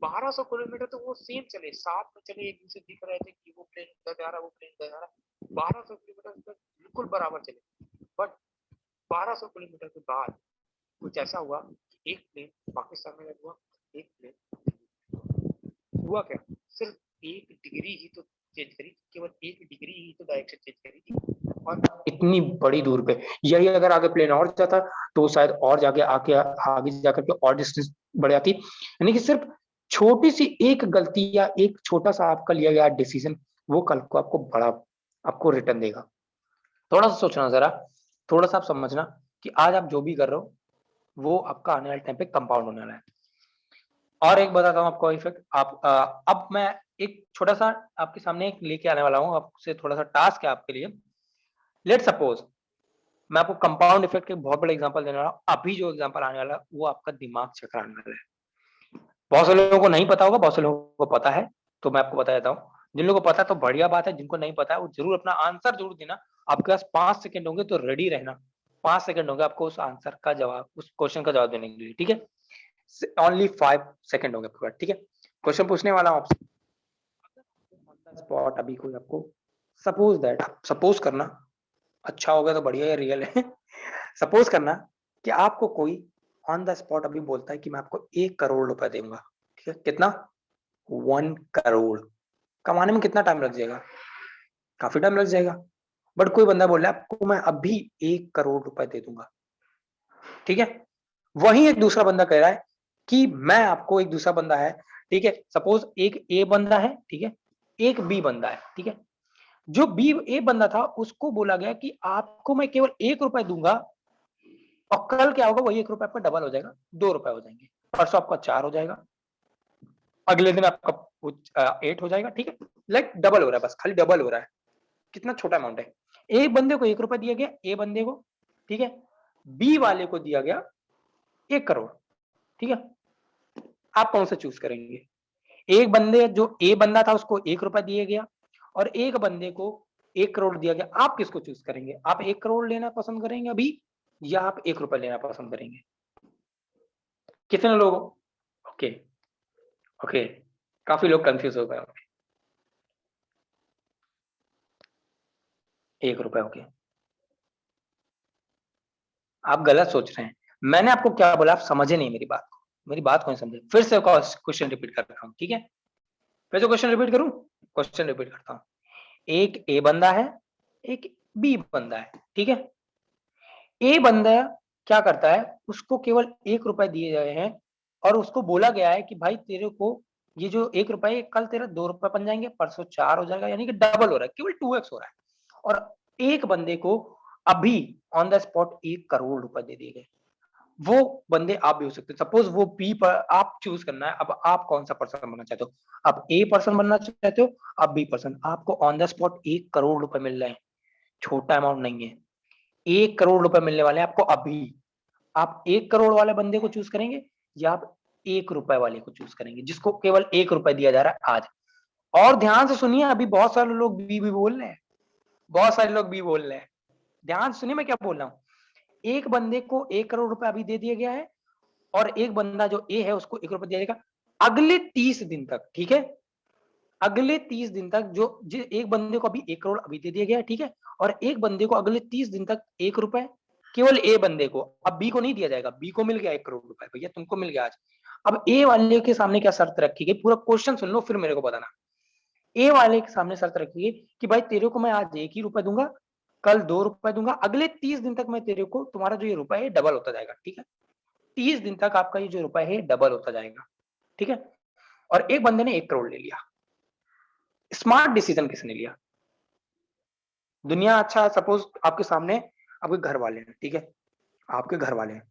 S1: 1200 किलोमीटर तो वो सेम चले, साथ में चले, एक दूसरे दिख रहे थे कि वो प्लेन इधर जा रहा है, वो प्लेन इधर जा रहा है, 1200 किलोमीटर बिल्कुल बराबर चले। बट 1200 किलोमीटर के बाद कुछ ऐसा हुआ कि एक प्लेन पाकिस्तान में लगा हुआ, एक प्लेन हुआ क्या, सिर्फ 1 डिग्री ही तो चेंज करी, केवल 1 डिग्री ही तो डायरेक्शन चेंज करी थी, और इतनी बड़ी दूर पे। यही अगर आगे प्लेन और जाता तो शायद और जाके आगे जाकर के और डिस्टेंस बढ़ जाती। यानी कि सिर्फ छोटी सी एक गलती या एक छोटा सा आपका लिया गया डिसीजन, वो कल को आपको बड़ा, आपको रिटर्न देगा। थोड़ा सा सोचना जरा, थोड़ा सा आप समझना कि आज आप जो भी कर रहे हो वो आपका आने वाले टाइम पे कंपाउंड होने वाला है। और एक बताता हूँ आपको इफेक्ट, अब मैं एक छोटा सा आपके सामने एक लेके आने वाला हूँ, आपसे थोड़ा सा टास्क है आपके लिए। लेट सपोज मैं आपको कंपाउंड इफेक्ट के बहुत बड़ा एग्जांपल देने वाला हूँ। अभी जो एग्जांपल आने वाला है वो आपका दिमाग चकराने वाला है। बहुत से लोगों को नहीं पता होगा, बहुत से लोगों को पता है, तो मैं आपको बता देता हूँ। जिन लोगों को पता है तो बढ़िया बात है, जिनको नहीं पता है वो जरूर अपना आंसर जरूर देना। आपके पास 5 सेकंड होंगे, तो रेडी रहना। 5 सेकंड होंगे आपको उस आंसर का जवाब, उस क्वेश्चन का जवाब देने के लिए, ठीक है। ओनली 5 सेकंड होंगे आपके पास, ठीक है। क्वेश्चन पूछने वाला हूँ आपसे, स्पॉट अभी कोई आपको, सपोज दैट, सपोज करना, अच्छा हो गया तो बढ़िया है, रियल है। सपोज करना कि आपको कोई ऑन द स्पॉट अभी बोलता है कि मैं आपको 1 करोड़ रुपए दूंगा, ठीक है, कितना, 1 करोड़। कमाने में कितना टाइम लग जाएगा? काफी टाइम लग जाएगा। बट कोई बंदा बोल रहा है आपको मैं अभी 1 करोड़ रुपए दे दूंगा, ठीक है। वहीं एक दूसरा बंदा कह रहा है कि मैं आपको, एक दूसरा बंदा है, ठीक है, सपोज एक ए बंदा है, ठीक है, एक बी बंदा है, ठीक है। जो बी ए बंदा था उसको बोला गया कि आपको मैं केवल 1 रुपए दूंगा, और कल क्या होगा, वही 1 रुपए आपका डबल हो जाएगा, 2 रुपए हो जाएंगे, परसों आपका 4 हो जाएगा, अगले दिन आपका 8 हो जाएगा, ठीक है। लाइक डबल हो रहा है, बस खाली डबल हो रहा है। कितना छोटा अमाउंट है। एक बंदे को 1 रुपए दिया गया, ए बंदे को, ठीक है। बी वाले को दिया गया 1 करोड़, ठीक है। आप कौन सा चूज करेंगे? एक बंदे, जो ए बंदा था उसको 1 रुपए दिया गया, और एक बंदे को 1 करोड़ दिया गया, आप किसको चूज करेंगे? आप 1 करोड़ लेना पसंद करेंगे अभी, या आप 1 रुपए लेना पसंद करेंगे? कितने लोग? ओके, ओके, काफी लोग कंफ्यूज हो गए होंगे। 1 रुपए, ओके। आप गलत सोच रहे हैं। मैंने आपको क्या बोला, आप समझे नहीं मेरी बात को, मेरी बात को नहीं समझे। फिर से क्वेश्चन रिपीट कर रहा हूँ, ठीक है। फिर से क्वेश्चन रिपीट करूं? क्वेश्चन रिपीट करता हूँ। एक ए बंदा है, एक बी बंदा है, ठीक है। ए बंदा क्या करता है, उसको केवल 1 रुपए दिए गए हैं, और उसको बोला गया है कि भाई तेरे को ये जो 1 रुपए, कल तेरा 2 रुपए बन जाएंगे, परसों 4 हो जाएगा, यानी कि डबल हो रहा है, केवल 2x हो रहा है। और एक बंदे को अभी ऑन द स्पॉट 1 करोड़ रुपए दे दिए गए। वो बंदे आप भी हो सकते हैं। सपोज वो बी पर आप चूज करना है, अब आप कौन सा पर्सन बनना चाहते हो? आप ए पर्सन बनना चाहते हो, आप बी पर्सन। आपको ऑन द स्पॉट 1 करोड़ रुपए मिल रहे हैं, छोटा अमाउंट नहीं है। 1 करोड़ रुपए मिलने वाले हैं आपको अभी। आप 1 करोड़ वाले बंदे को चूज करेंगे, या आप 1 रुपए वाले को चूज करेंगे, जिसको केवल 1 रुपए दिया जा रहा है आज? और ध्यान से सुनिए, अभी बहुत सारे लोग बी भी बोल रहे हैं, बहुत सारे लोग बी बोल रहे हैं। ध्यान से सुनिए मैं क्या बोल रहा हूँ। एक बंदे को 1 करोड़ रुपए अभी दे दिया गया है, और एक बंदा जो ए है उसको 1 रुपए दिया जाएगा अगले 30 दिन तक, ठीक है। अगले 30 दिन तक जो एक बंदे को अभी 1 करोड़ अभी दे दिया गया है, ठीक है। और एक बंदे को अगले 30 दिन तक 1 रुपए, केवल ए बंदे को। अब बी को नहीं दिया जाएगा, बी को मिल गया 1 करोड़ रुपए, भैया तुमको मिल गया आज। अब ए वाले के सामने क्या शर्त रखी गई, पूरा क्वेश्चन सुन लो फिर मेरे को बताना। ए वाले के सामने शर्त रखी गई कि भाई तेरे को मैं आज 1 ही रुपए दूंगा, कल 2 रुपए दूंगा, अगले 30 दिन तक मैं तेरे को, तुम्हारा जो ये रुपए है डबल होता जाएगा, ठीक है। 30 दिन तक आपका ये जो रुपए है डबल होता जाएगा, ठीक है। और एक बंदे ने 1 करोड़ ले लिया। स्मार्ट डिसीजन किसने लिया? दुनिया, अच्छा सपोज आपके सामने आपके घर वाले हैं, ठीक है। आपके घर वाले हैं,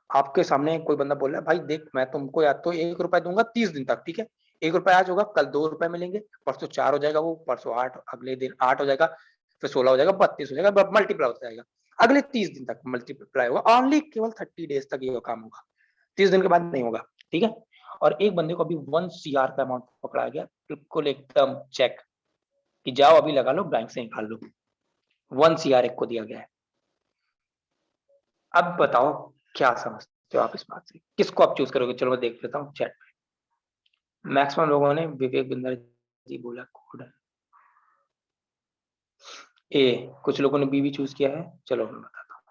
S1: आपके सामने कोई बंदा बोल रहा है भाई देख मैं तुमको या तो 1 रुपए दूंगा 30 दिन तक, ठीक है। 1 रुपए आज होगा, कल 2 रुपए मिलेंगे, परसों 4 हो जाएगा, वो परसों 8, अगले दिन 8 हो जाएगा, फिर 16 हो जाएगा, 32 हो जाएगा, मल्टीप्लाई होता जाएगा। अगले 30 दिन तक मल्टीप्लाई होगा, ओनली केवल 30 डेज तक ये काम होगा, 30 दिन के बाद नहीं होगा, ठीक है। और एक बंदे को अभी 1 CR का अमाउंट पकड़ाया गया, बिल्कुल एकदम चेक, कि जाओ अभी लगा लो, बैंक से निकाल लो। 1 CR एक को दिया गया है। अब बताओ क्या समझते हो आप इस बात से? किसको आप चूज करोगे? चलो मैं देख लेता हूँ चैट में। मैक्सिमम लोगों ने विवेक बिंदर जी बोला कोड ए, कुछ लोगों ने बी भी चूज किया है। चलो मैं बताता हूँ।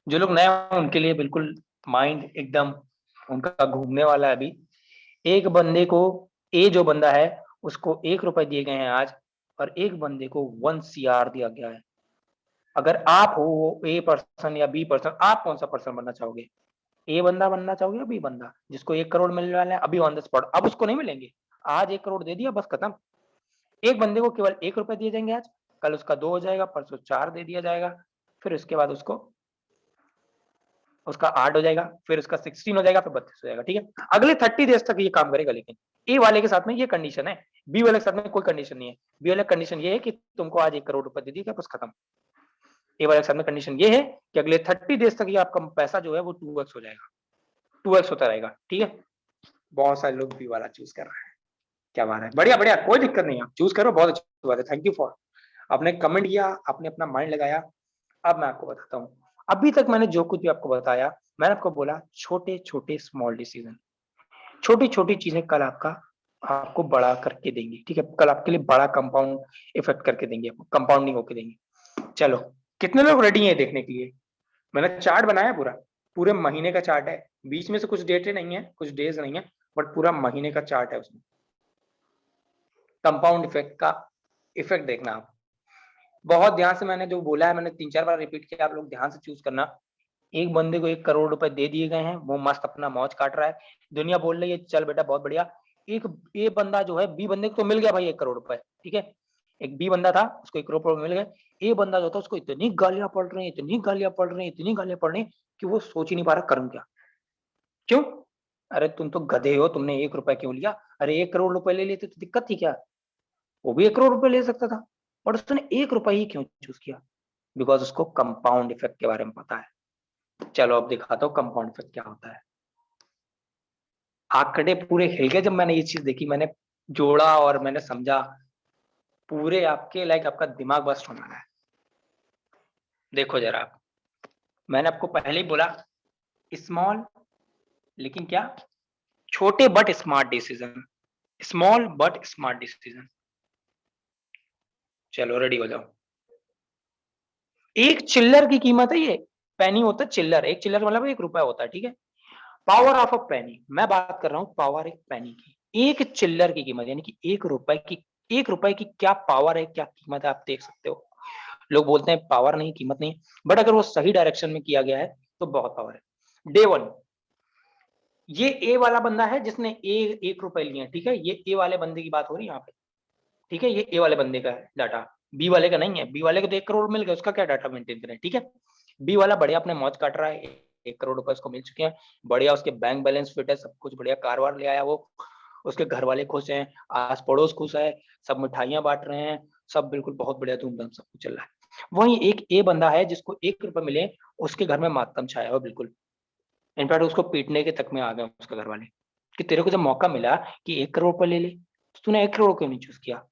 S1: जो लोग नए हैं उनके लिए बिल्कुल माइंड एकदम उनका घूमने वाला है अभी। एक बंदे को, ए जो बंदा है उसको 1 रुपए दिए गए हैं आज, और एक बंदे को 1 CR दिया गया है। अगर आप हो ए पर्सन या बी पर्सन, आप कौन सा पर्सन बनना चाहोगे? ए बंदा बनना चाहोगे या बी बंदा, जिसको 1 करोड़ मिलने वाला है अभी ऑन द स्पॉट? अब उसको नहीं मिलेंगे, आज 1 करोड़ दे दिया बस खत्म। एक बंदे को केवल 1 रुपए दिए जाएंगे आज, कल उसका 2 हो जाएगा, परसों 4 दे दिया जाएगा, फिर उसके बाद उसका 8 हो जाएगा, फिर उसका 16 हो जाएगा, फिर 32 हो जाएगा, ठीक है। अगले 30 डेज तक ये काम करेगा। लेकिन ए वाले के साथ में ये कंडीशन है, बी वाले के साथ में कोई कंडीशन नहीं है। बी वाले कंडीशन ये है कि तुमको आज 1 करोड़ रुपए दे दिया, बस खत्म। ए वाले के साथ में कंडीशन ये है कि अगले 30 डेज तक ये आपका पैसा जो है वो 2x हो जाएगा, 2x होता रहेगा, ठीक है। बहुत सारे लोग बी वाला चूज कर रहे हैं, क्या बात है, बढ़िया बढ़िया, कोई दिक्कत नहीं है, आप चूज करो, बहुत अच्छी बात है। थैंक यू फॉर, आपने कमेंट किया, आपने अपना माइंड लगाया। अब मैं आपको बताता हूँ, अभी तक मैंने जो कुछ भी आपको बताया, मैंने आपको बोला छोटे छोटे स्मॉल डिसीजन, छोटी छोटी चीजें कल आपको बड़ा करके देंगी, ठीक है। कल आपके लिए बड़ा कंपाउंड इफेक्ट करके देंगे, कंपाउंडिंग होके देंगे। चलो, कितने लोग रेडी हैं देखने के लिए? मैंने चार्ट बनाया पूरा, पूरे महीने का चार्ट है, बीच में से कुछ डेटें नहीं है, कुछ डेज नहीं है, बट पूरा महीने का चार्ट है उसमें। कंपाउंड इफेक्ट का इफेक्ट देखना आप बहुत ध्यान से। मैंने जो बोला है मैंने 3-4 बार रिपीट किया, आप लोग ध्यान से चूज करना। एक बंदे को 1 करोड़ रुपए दे दिए गए हैं, वो मस्त अपना मौज काट रहा है, दुनिया बोल रही है चल बेटा बहुत बढ़िया। एक ए बंदा जो है, बी बंदे को तो मिल गया भाई 1 करोड़ रुपए, ठीक है, एक बी बंदा था उसको 1 करोड़ रुपए मिल गए। ए बंदा जो था उसको इतनी गालियां पड़ रही हैं, इतनी गालियां पड़ रही हैं, इतनी गालियां पड़ रही हैं कि वो सोच ही नहीं पा रहा करूं क्या। क्यों? अरे तुम तो गधे हो, तुमने 1 रुपया क्यों लिया? अरे 1 करोड़ रुपए ले लेते तो दिक्कत थी क्या? वो भी 1 करोड़ रुपए ले सकता था, और उसने 1 रुपया ही क्यों चूज किया? बिकॉज उसको कंपाउंड इफेक्ट के बारे में पता है। चलो अब दिखाता हूँ कंपाउंड इफेक्ट क्या होता है। आंकड़े पूरे हिल गए जब मैंने ये चीज देखी, मैंने जोड़ा और मैंने समझा, पूरे आपके लाइक आपका दिमाग बस्ट होने लगा है। देखो जरा आप, मैंने आपको पहले ही बोला स्मॉल लेकिन क्या, छोटे but smart decision, small but smart decision. चलो रेडी हो जाओ। एक चिल्लर की कीमत है, ये पैनी होता है चिल्लर, एक चिल्लर मतलब 1 रुपया होता है, ठीक है। पावर ऑफ अ पैनी, मैं बात कर रहा हूँ पावर एक पैनी की। एक चिल्लर की कीमत यानी कि 1 रुपए की, 1 रुपए की क्या पावर है, क्या कीमत है, आप देख सकते हो। लोग बोलते हैं पावर नहीं कीमत नहीं, बट अगर वो सही डायरेक्शन में किया गया है तो बहुत पावर है। डे 1, ये ए वाला बंदा है जिसने ए 1 रुपए लिए, ठीक है, ये ए वाले बंदे की बात हो रही है यहाँ पे, ठीक है, ये ए वाले बंदे का है डाटा, बी वाले का नहीं है। बी वाले को तो 1 करोड़ मिल गया, उसका क्या डाटा मेंटेन करें, ठीक है। बी वाला बढ़िया अपने मौज काट रहा है, 1 करोड़ रुपए उसको मिल चुके हैं, बढ़िया उसके बैंक बैलेंस फिट है, सब कुछ बढ़िया, कार वार ले आया वो, उसके घर वाले खुश हैं, आस पड़ोस खुश है, सब मिठाइयां बांट रहे हैं, सब बिल्कुल बहुत बढ़िया धूमधाम सब कुछ चल रहा है। वहीं एक ए बंदा है जिसको 1 रुपए मिले, उसके घर में मातम छाया हुआ बिल्कुल, इनफैक्ट उसको पीटने के तक में आ गए उसके घर वाले कि तेरे को जब मौका मिला कि 1 करोड़ रुपए ले ले तो तूने 1 करोड़ क्यों नहीं चूज किया।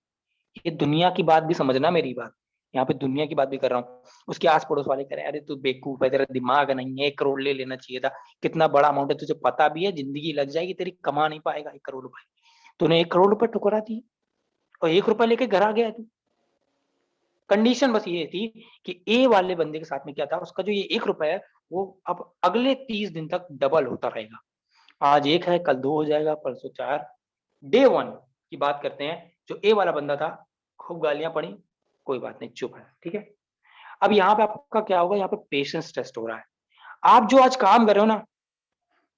S1: ये दुनिया की बात भी समझना, मेरी बात यहाँ पे दुनिया की बात भी कर रहा हूँ। उसके आस पड़ोस वाले कह रहे हैं अरे तू बेवकूफ है, तेरा दिमाग नहीं है, 1 करोड़ ले लेना चाहिए था, कितना बड़ा अमाउंट है, तुझे पता भी है जिंदगी लग जाएगी तेरी, कमा नहीं पाएगा 1 करोड़ रुपए, तूने 1 करोड़ रुपए ठुकरा दी और 1 रुपए लेके घर आ गया तू। कंडीशन बस ये थी कि ए वाले बंदे के साथ में क्या था, उसका जो ये 1 रुपए है वो अब अगले 30 दिन तक डबल होता रहेगा। आज 1 है, कल 2 हो जाएगा, परसों 4। डे 1 की बात करते हैं, जो ए वाला बंदा था, खूब गालियां पड़ी, कोई बात नहीं, चुप है, ठीक है। अब यहाँ पे आपका क्या होगा, यहाँ पे पेशेंस टेस्ट हो रहा है। आप जो आज काम कर रहे हो ना,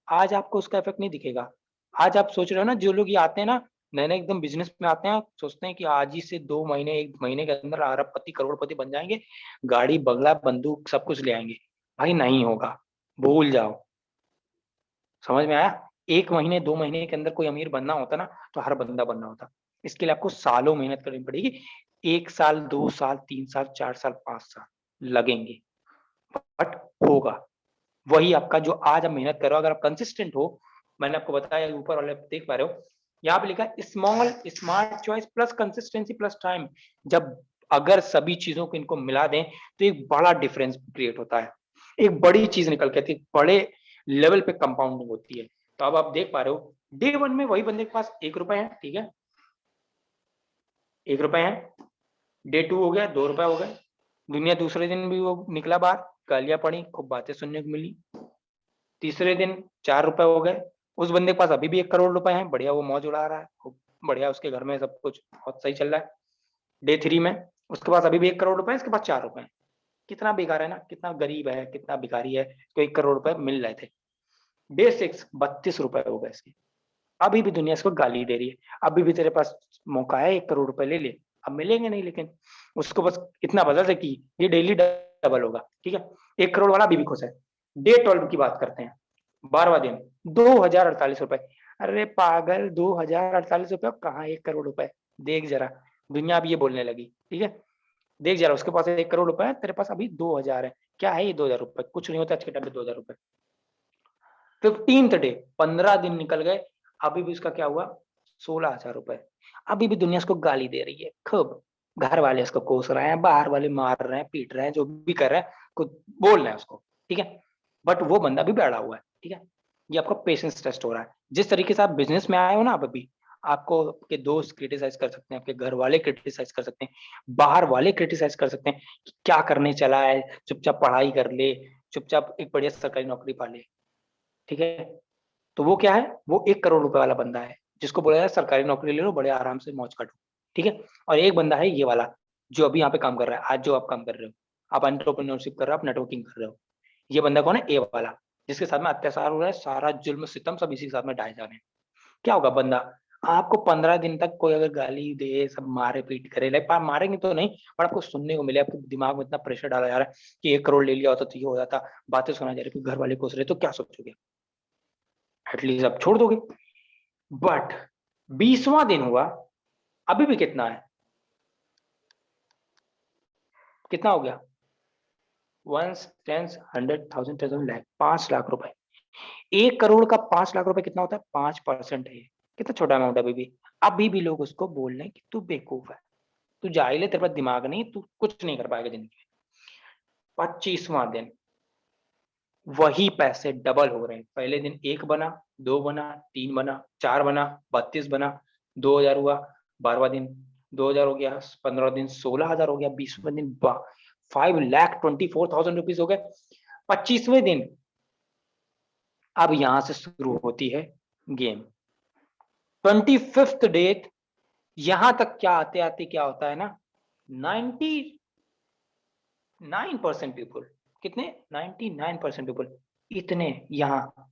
S1: आज आपको उसका इफेक्ट नहीं दिखेगा। आज आप सोच रहे हो ना, जो लोग ये आते हैं ना, नए नए एकदम बिजनेस में आते हैं, सोचते हैं कि आज ही से 2 महीने 1 महीने के अंदर अरबपति करोड़पति बन जाएंगे, गाड़ी बंगला बंदूक सब कुछ ले आएंगे। भाई नहीं होगा, भूल जाओ। समझ में आया? 1 महीने 2 महीने के अंदर कोई अमीर बनना होता ना, तो हर बंदा बनना होता। इसके लिए आपको सालों मेहनत करनी पड़ेगी। 1 साल 2 साल 3 साल 4 साल 5 साल लगेंगे, बट होगा। वही आपका जो आज आप मेहनत कर रहे हो, अगर आप कंसिस्टेंट हो, मैंने आपको बताया ऊपर वाले देख पा रहे हो, यहाँ पे लिखा है small smart choice plus consistency plus time. जब अगर सभी चीजों को इनको मिला दें तो एक बड़ा डिफरेंस क्रिएट होता है, एक बड़ी चीज निकल के आती है, बड़े लेवल पे कंपाउंडिंग होती है। तो अब आप देख पा रहे हो डे 1 में वही बंदे के पास 1 रुपए है, ठीक है, 1 रुपए है। डे 2 हो गया, 2 रुपए हो गए। दुनिया दूसरे दिन भी वो निकला बाहर, गालियां पड़ी, खूब बातें सुनने को मिली। तीसरे दिन 4 रुपए हो गए। उस बंदे के पास अभी भी 1 करोड़ रुपए हैं, बढ़िया वो मौज उड़ा रहा है, खूब बढ़िया उसके घर में सब कुछ बहुत सही चल रहा है। डे 3 में उसके पास अभी भी 1 करोड़ रुपए है, इसके पास 4 रुपए हैं। कितना बेकार है ना, कितना गरीब है, कितना भिखारी है, तो 1 करोड़ रुपए मिल रहे थे। डे 6 32 रुपए हो गए इसके, अभी भी दुनिया इसको गाली दे रही है, अभी भी तेरे पास मौका है, 1 करोड़ रुपए ले ले। अब मिलेंगे नहीं, लेकिन उसको बस इतना पता था कि ये डेली डबल होगा, ठीक है। 1 करोड़ वाला अभी भी खुश है। डे 12 की बात करते हैं, 12वां दिन, 2048 रुपए। अरे पागल, 2048 रुपए कहाँ 1 करोड़ रुपए? देख जरा, दुनिया अब ये बोलने लगी, ठीक है। देख जरा, उसके पास 1 करोड़ रुपए है, तेरे पास अभी 2000 है। क्या है ये 2000 रुपए? कुछ नहीं होता आज के टाइम पे 2000 रुपए। 15th डे, 15 दिन निकल गए, अभी भी उसका क्या हुआ, 16,000 रुपए। अभी भी दुनिया उसको गाली दे रही है खूब, घर वाले उसको कोस रहे हैं, बाहर वाले मार रहे हैं, पीट रहे हैं, जो भी कर रहे हैं, कुछ बोल रहे हैं उसको, ठीक है। बट वो बंदा भी बैठा हुआ है, ठीक है। ये आपका पेशेंस टेस्ट हो रहा है। जिस तरीके से आप बिजनेस में आए हो ना, आप अभी, आपको आपके दोस्त क्रिटिसाइज कर सकते हैं, आपके घर वाले क्रिटिसाइज कर सकते हैं, बाहर वाले क्रिटिसाइज कर सकते हैं कि क्या करने चला है, चुपचाप पढ़ाई कर ले, चुपचाप एक बढ़िया सरकारी नौकरी पा ले, ठीक है। तो वो क्या है, वो 1 करोड़ रुपए वाला बंदा है जिसको बोला जाए सरकारी नौकरी ले लो, बड़े आराम से मौज काटो, ठीक है। और एक बंदा है ये वाला जो अभी यहाँ पे काम कर रहा है, आज जो आप काम कर रहे हो, आप एंटरप्रेन्योरशिप कर रहे हो, आप नेटवर्किंग कर रहे हो। ये बंदा कौन है? ए वाला, जिसके साथ में अत्याचार हो रहा है, सारा जुल्म सितम सब इसी के साथ में ढाए जा रहे हैं। क्या होगा? बंदा आपको 15 दिन तक कोई अगर गाली दे, सब मारे पीट करे, लाइक मारेंगे तो नहीं, पर आपको सुनने को मिले, आपके दिमाग में इतना प्रेशर डाला जा रहा है कि 1 करोड़ ले लिया होता तो ये हो जाता, बातें सुना जा रही, घर वाले कोस रहे, तो क्या सोचोगे? एटलीस्ट आप छोड़ दोगे। बट 20वां दिन हुआ, अभी भी कितना है? कितना हो गया? 1 10 100 1000 10 लाख, 5 लाख रुपए। 1 करोड़ का 5 लाख रुपए कितना होता है? 5% है ये। कितना छोटा अमाउंट है अभी भी। अभी भी लोग उसको बोल रहे हैं कि तू बेवकूफ है, तू जाहिल है, तेरे पास दिमाग नहीं, तू कुछ नहीं कर पाएगा जिंदगी में। 25वां दिन वही पैसे डबल हो रहे हैं। पहले दिन 1 बना, 2 बना, 3 बना, 4 बना, 32 बना, 2000 हुआ। 12वां दिन 2000 हो गया, 15 दिन 16,000 हो गया, 20वें दिन 5,24,000 रुपीज हो गए। 25वें दिन अब यहां से शुरू होती है गेम। 25th डेट, यहां तक क्या आते आते क्या होता है ना, 99% पीपल, कितने? 99% पीपल इतने यहां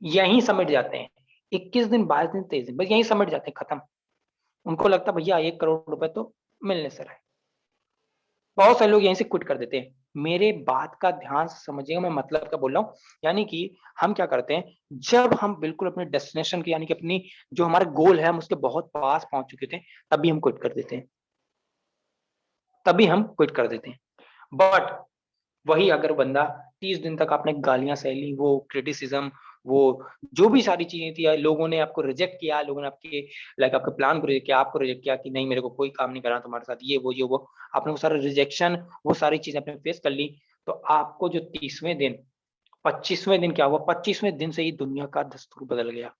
S1: यहीं समिट जाते हैं। 21 दिन 22 दिन 23 दिन बस यहीं समिट जाते हैं, खत्म। उनको लगता भैया 1 करोड़ रुपए तो मिलने से रहे। बहुत सारे लोग यहीं से क्विट कर देते हैं। मेरे बात का ध्यान से समझिएगा, मैं मतलब क्या बोल रहा हूँ। यानी कि हम क्या करते हैं, जब हम बिल्कुल अपने डेस्टिनेशन के, यानी कि अपनी जो हमारा गोल है, हम उसके बहुत पास पहुंच चुके थे, तभी हम क्विट कर देते हैं, तभी हम क्विट कर देते हैं। बट वही अगर बंदा 30 दिन तक आपने गालियां सह ली, वो क्रिटिसिज्म, वो जो भी सारी चीजें थी, लोगों ने आपको रिजेक्ट किया, लोगों ने आपके लाइक आपके प्लान को रिजेक्ट किया, आपको रिजेक्ट किया कि नहीं मेरे को कोई काम नहीं करना तुम्हारे साथ, ये वो आपने वो सारा रिजेक्शन, वो सारी चीजें आपने फेस कर ली, तो आपको जो 30वें दिन 25वें दिन क्या हुआ? 25वें दिन से ही दुनिया का दस्तूर बदल गया।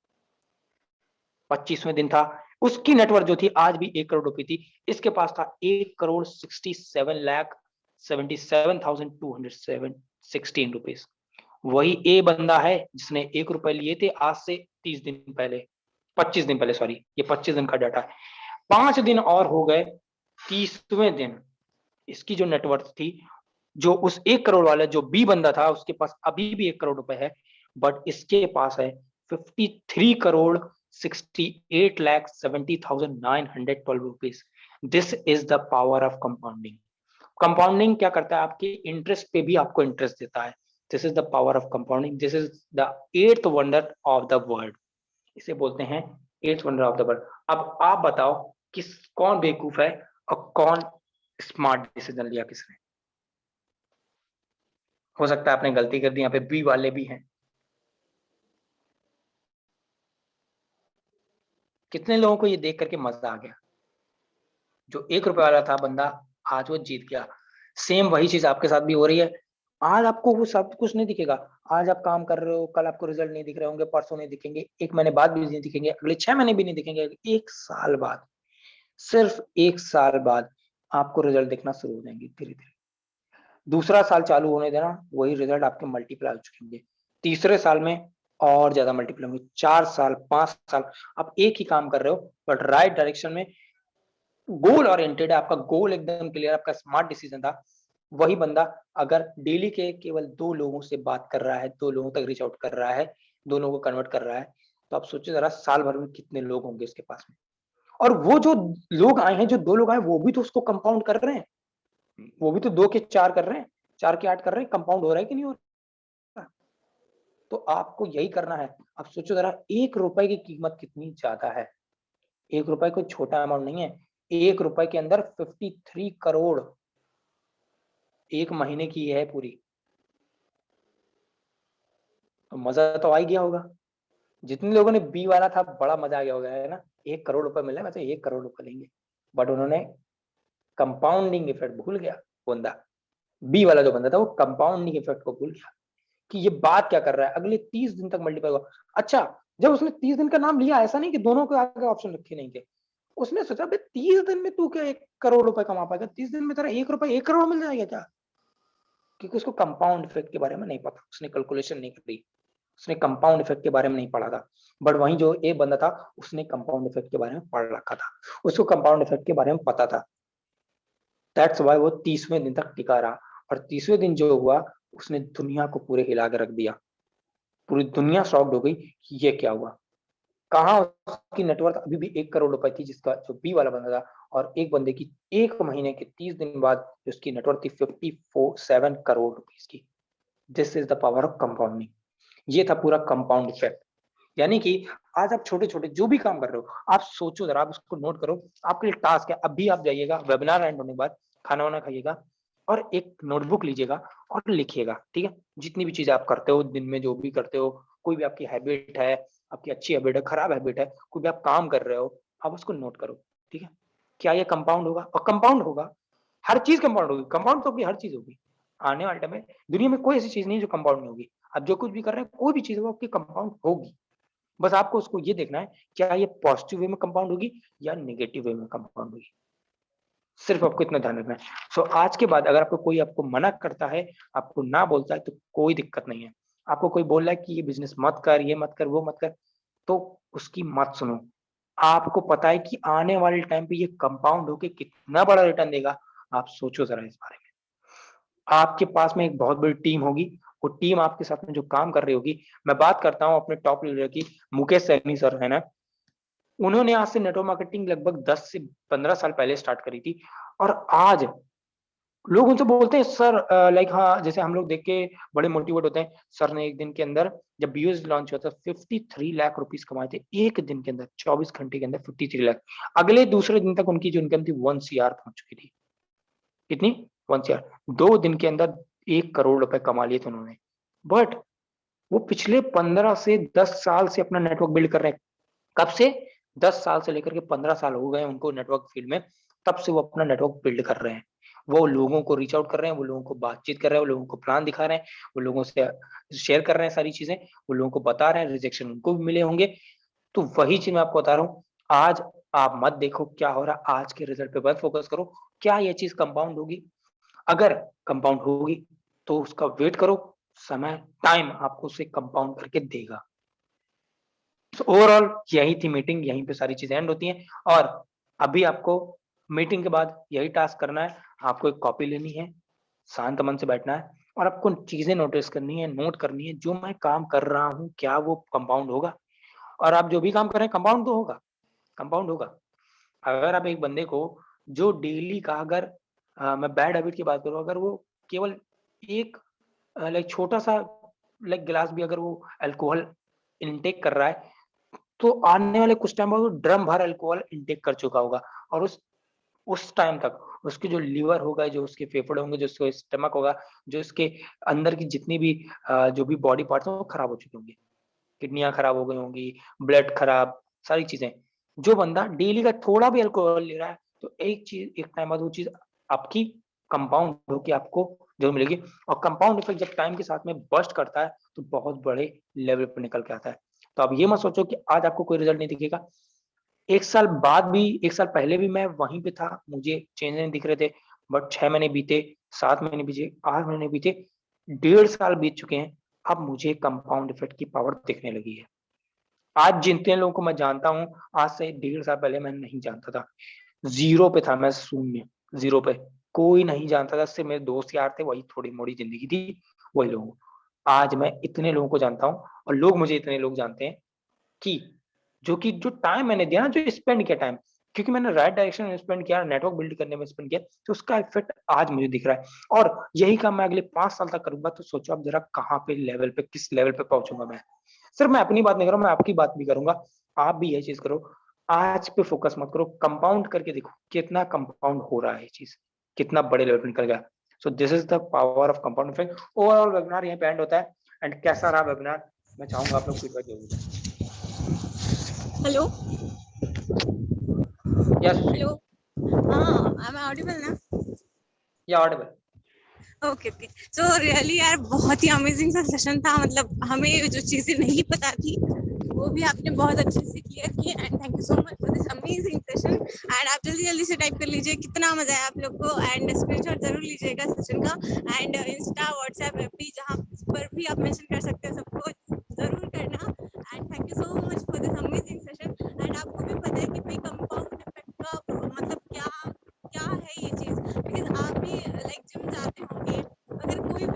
S1: 25वें दिन था, उसकी नेटवर्थ जो थी आज भी 1 करोड़ रुपए थी, इसके पास था 1,67,77,216 रुपीज। वही ए बंदा है जिसने 1 रुपए लिए थे आज से 30 दिन पहले, 25 दिन पहले, सॉरी ये 25 दिन का डाटा है। 5 दिन और हो गए, 30वें दिन इसकी जो नेटवर्थ थी, जो उस 1 करोड़ वाला जो बी बंदा था, उसके पास अभी भी 1 करोड़ रुपए है, बट इसके पास है 53,68,70,912 rupees. This is the power of compounding. Compounding क्या करता है? आपके इंटरेस्ट पे भी आपको इंटरेस्ट देता है। This is the power of compounding, this is the 8th wonder of the world. इसे बोलते हैं 8th wonder of the world. अब आप बताओ किस कौन बेवकूफ है और कौन स्मार्ट डिसीजन लिया किसने? हो सकता है आपने गलती कर दी, यहाँ पे बी वाले भी हैं। कितने लोगों को ये देख करके मजा आ गया? जो 1 रुपए वाला था बंदा, आज वो जीत गया। सेम वही चीज आपके साथ भी हो रही है। आज आपको वो सब कुछ नहीं दिखेगा। आज आप काम कर रहे हो, कल आपको रिजल्ट नहीं दिख रहे होंगे, परसों नहीं दिखेंगे, 1 महीने बाद भी नहीं दिखेंगे, अगले 6 महीने भी नहीं दिखेंगे, 1 साल बाद, सिर्फ 1 साल बाद आपको रिजल्ट दिखना शुरू हो जाएंगे धीरे धीरे। दूसरा साल चालू होने देना, वही रिजल्ट आपके मल्टीप्लाई हो चुके होंगे। तीसरे साल में और ज्यादा मल्टीप्लाई होंगे। 4 साल 5 साल आप एक ही काम कर रहे हो, बट राइट डायरेक्शन में, गोल ओरिएंटेड है, आपका गोल एकदम क्लियर, आपका स्मार्ट डिसीजन था। वही बंदा अगर डेली के केवल 2 लोगों से बात कर रहा है, 2 लोगों तक रीच आउट कर रहा है, 2 लोगों को कन्वर्ट कर रहा है, तो आप सोचिए जरा साल भर में कितने लोग होंगे उसके पास में। और वो जो लोग आए हैं, जो 2 लोग आए, वो भी तो उसको कंपाउंड कर रहे हैं, वो भी तो 2 के 4 कर रहे हैं, 4 के 8 कर रहे हैं, कंपाउंड हो रहा है कि नहीं हो रहा? तो आपको यही करना है। अब सोचो जरा 1 रुपए की कीमत कितनी ज्यादा है। 1 रुपए कोई छोटा अमाउंट नहीं है। 1 रुपए के अंदर 53 करोड़ 1 महीने की है पूरी। तो मजा तो आ ही गया होगा। जितने लोगों ने बी वाला था, बड़ा मजा आ गया होगा, है ना? 1 करोड़ रुपए मिला, मैं तो 1 करोड़ रुपए लेंगे। बट उन्होंने कंपाउंडिंग इफेक्ट भूल गया बंदा। बी वाला जो बंदा था, वो कंपाउंडिंग इफेक्ट को भूल गया कि ये बात क्या कर रहा है, अगले 30 दिन तक मल्टीप्लाई हुआ। अच्छा, जब उसने 30 दिन का नाम लिया, ऐसा नहीं कि दोनों के आगे ऑप्शन रखे नहीं थे। उसने सोचा भाई 30 दिन में तू क्या 1 करोड़ रुपए कमा पाएगा? 30 दिन में तेरा 1 रुपए 1 करोड़ मिल जाएगा क्या? क्योंकि उसको कंपाउंड इफेक्ट के बारे में नहीं पता, उसने कैलकुलेशन नहीं करी। उसने कंपाउंड इफेक्ट के बारे में नहीं पढ़ा था। बट वहीं जो एक बंदा था उसने कंपाउंड इफेक्ट के बारे में पढ़ रखा था, उसको कंपाउंड इफेक्ट के बारे में पता था। दैट्स वाई वो 30वें दिन तक टिका रहा, और 30वें दिन जो हुआ उसने दुनिया को पूरे हिला के रख दिया। पूरी दुनिया शॉक्ड हो गई कि ये क्या हुआ। कहाँ उसकी नेटवर्थ अभी भी 1 करोड़ रुपए थी, जिसका जो बी वाला बंदा था, और एक बंदे की 1 महीने के 30 दिन बाद उसकी नेटवर्थ थी 57 करोड़ रुपीज की। This is the power of compounding. ये था पूरा कंपाउंड इफेक्ट। यानी कि आज आप छोटे छोटे जो भी काम कर रहे हो, आप सोचो जरा, आप उसको नोट करो। आपके लिए टास्क है, अभी आप जाइएगा वेबिनार एंड होने के बाद, खाना वाना खाइएगा और एक नोटबुक लीजिएगा और लिखिएगा, ठीक है। जितनी भी चीजें आप करते हो दिन में, जो भी करते हो, कोई भी आपकी हैबिट है, आपकी अच्छी हैबिट है, खराब हैबिट है, कोई भी आप काम कर रहे हो, आप उसको नोट करो, ठीक है। क्या ये कंपाउंड होगा? और कंपाउंड होगा, हर चीज कंपाउंड होगी। कंपाउंड तो होगी, हर चीज होगी। आने वाले टाइम में दुनिया में कोई ऐसी चीज नहीं जो कंपाउंड नहीं होगी। आप जो कुछ भी कर रहे हैं, कोई भी चीज हो आपकी कंपाउंड होगी। बस आपको उसको ये देखना है, क्या ये पॉजिटिव वे में कंपाउंड होगी या नेगेटिव वे में कंपाउंड होगी। सिर्फ आपको इतना ध्यान रखना है। सो आज के बाद अगर आपको कोई आपको मना करता है, आपको ना बोलता है, तो कोई दिक्कत नहीं है। आपको कोई बोल रहा है कि ये बिजनेस मत कर, ये मत कर, वो मत कर, तो उसकी मत सुनो। आपको पता है कि आने वाले टाइम पे ये कंपाउंड होके कितना बड़ा रिटर्न देगा। आप सोचो जरा इस बारे में। आपके पास में एक बहुत बड़ी टीम होगी, वो टीम आपके साथ में जो काम कर रही होगी। मैं बात करता हूँ अपने टॉप लीडर की, मुकेश सैनी सर है ना। उन्होंने आज से नेटवर्क मार्केटिंग लगभग 10 से 15 साल पहले स्टार्ट करी थी, और आज लोग उनसे बोलते हैं सर, लाइक हाँ, जैसे हम लोग देख के बड़े मोटिवेट होते हैं। सर ने एक दिन के अंदर, जब बीओएस लॉन्च हुआ था, 53 लाख रुपीस कमाए थे एक दिन के अंदर, 24 घंटे के अंदर 53 लाख। अगले दूसरे दिन तक उनकी जो इनकम थी 1 CR पहुंच चुकी थी। कितनी? 1 CR। 2 दिन के अंदर 1 करोड़ रुपए कमा लिए थे उन्होंने। बट वो पिछले 15 से 10 साल से अपना नेटवर्क बिल्ड कर रहे हैं। कब से? 10 साल से लेकर के 15 साल हो गए उनको नेटवर्क फील्ड में। तब से वो अपना नेटवर्क बिल्ड कर रहे हैं। वो लोगों को रीच आउट कर रहे हैं, वो लोगों को बातचीत कर रहे हैं, वो लोगों को प्लान दिखा रहे हैं, वो लोगों से शेयर कर रहे हैं सारी चीजें, वो लोगों को बता रहे हैं। रिजेक्शन उनको भी मिले होंगे। तो वही चीज मैं आपको बता रहा हूँ। आज आप मत देखो क्या हो रहा, आज के रिजल्ट पे बस फोकस करो। क्या ये चीज कंपाउंड होगी? अगर कंपाउंड होगी तो उसका वेट करो। समय, टाइम आपको उसे कंपाउंड करके देगा। तो ओवरऑल यही थी मीटिंग, यहीं पे सारी चीजें एंड होती हैं। और अभी आपको मीटिंग के बाद यही टास्क करना है। आपको एक कॉपी लेनी है, शांत मन से बैठना है, और आपको चीजें नोटिस करनी है, नोट करनी है। जो मैं काम कर रहा हूँ क्या वो कंपाउंड होगा? और आप जो भी काम कर रहे हैं कंपाउंड तो होगा, कंपाउंड होगा। अगर आप एक बंदे को जो डेली का, अगर मैं बैड हैबिट की बात करूँ, अगर वो केवल एक लाइक छोटा सा लाइक गिलास भी अगर वो अल्कोहल इनटेक कर रहा है, तो आने वाले कुछ टाइम बाद वो ड्रम भर अल्कोहल इनटेक कर चुका होगा। और उस टाइम तक उसकी जो लीवर होगा, जो उसके फेफड़े होंगे, जो उसका स्टमक होगा, जो उसके अंदर की जितनी भी जो भी बॉडी पार्ट्स हैं वो खराब हो चुके होंगे। किडनियां खराब हो गई होंगी, ब्लड खराब, सारी चीजें। जो बंदा डेली का थोड़ा भी अल्कोहल ले रहा है, तो एक चीज, एक टाइम बाद वो चीज आपकी कंपाउंड होकर आपको जरूर मिलेगी। और कंपाउंड इफेक्ट जब टाइम के साथ में बर्स्ट करता है तो बहुत बड़े लेवल पर निकल के आता है। तो आप ये मत सोचो कि आज आपको कोई रिजल्ट नहीं दिखेगा। 1 साल बाद भी, 1 साल पहले भी मैं वहीं पे था, मुझे चेंज नहीं दिख रहे थे। बट 6 महीने बीते, 7 महीने बीते, 8 महीने बीते, 1.5 साल बीत चुके हैं। अब मुझे कंपाउंड इफेक्ट की पावर दिखने लगी है। आज जितने लोगों को मैं जानता हूँ, आज से 1.5 साल पहले मैं नहीं जानता था। जीरो पे था मैं, शून्य, जीरो पे। कोई नहीं जानता था। सिर्फ मेरे दोस्त यार थे, वही थोड़ी मोड़ी जिंदगी थी, वही लोग। आज मैं इतने लोगों को जानता हूँ, और लोग मुझे इतने लोग जानते हैं कि जो टाइम मैंने दिया ना, जो स्पेंड किया टाइम, क्योंकि मैंने राइट डायरेक्शन में स्पेंड किया, नेटवर्क बिल्ड करने में स्पेंड किया, तो उसका इफेक्ट आज मुझे दिख रहा है। और यही काम मैं अगले 5 साल तक करूंगा। तो सोचो आप जरा कहाँ पे लेवल पे, किस लेवल पे पहुंचूंगा मैं। सिर्फ मैं अपनी बात नहीं कर रहा हूँ, मैं आपकी बात भी करूंगा। आप भी यही चीज करो। आज पे फोकस मत करो, कंपाउंड करके देखो कितना कंपाउंड हो रहा है ये चीज, कितना बड़े लेवल पे निकल गया। So this is the power of compound effect. Overall webinar यहीं पे एंड होता है। एंड कैसा रहा वेबिनार, मैं चाहूंगा आप लोग फीडबैक जरूर दें।
S2: Hello.
S1: Yes Sushil,
S2: Hello. Am I audible now?
S1: या Audible.
S2: Okay okay. So really यार बहुत ही अमेजिंग सा सेशन था। मतलब हमें जो चीजें नहीं पता थी वो भी आपने बहुत अच्छे से क्लियर किए, and thank you so much for this amazing session. And आप जल्दी जल्दी से टाइप कर लीजिए कितना मजा आया आप लोग को, एंड स्क्रीनशॉट जरूर लीजिएगा सेशन का। एंड इंस्टा, व्हाट्सएप, एफबी, जहाँ पर भी आप मेंशन कर सकते हैं सबको जरूर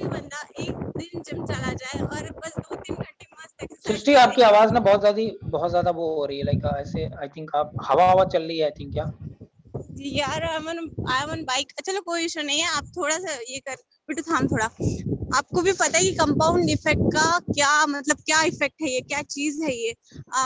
S2: भी बंदा एक दिन जिम चला जाए और बस 2-3 घंटे मस्त एक्सरसाइज
S1: सृष्टि
S2: करे।
S1: आपकी आवाज ना बहुत ज्यादा वो हो रही है, लाइक ऐसे आई थिंक आप हवा चल रही है आई थिंक, क्या?
S2: जी यार, आई एम ऑन बाइक। चलो कोई इशू नहीं है, आप थोड़ा सा ये कर, बेटू थाम थोड़ा। आपको भी पता है कि कंपाउंड इफेक्ट का क्या मतलब, क्या इफेक्ट है ये, क्या चीज है ये?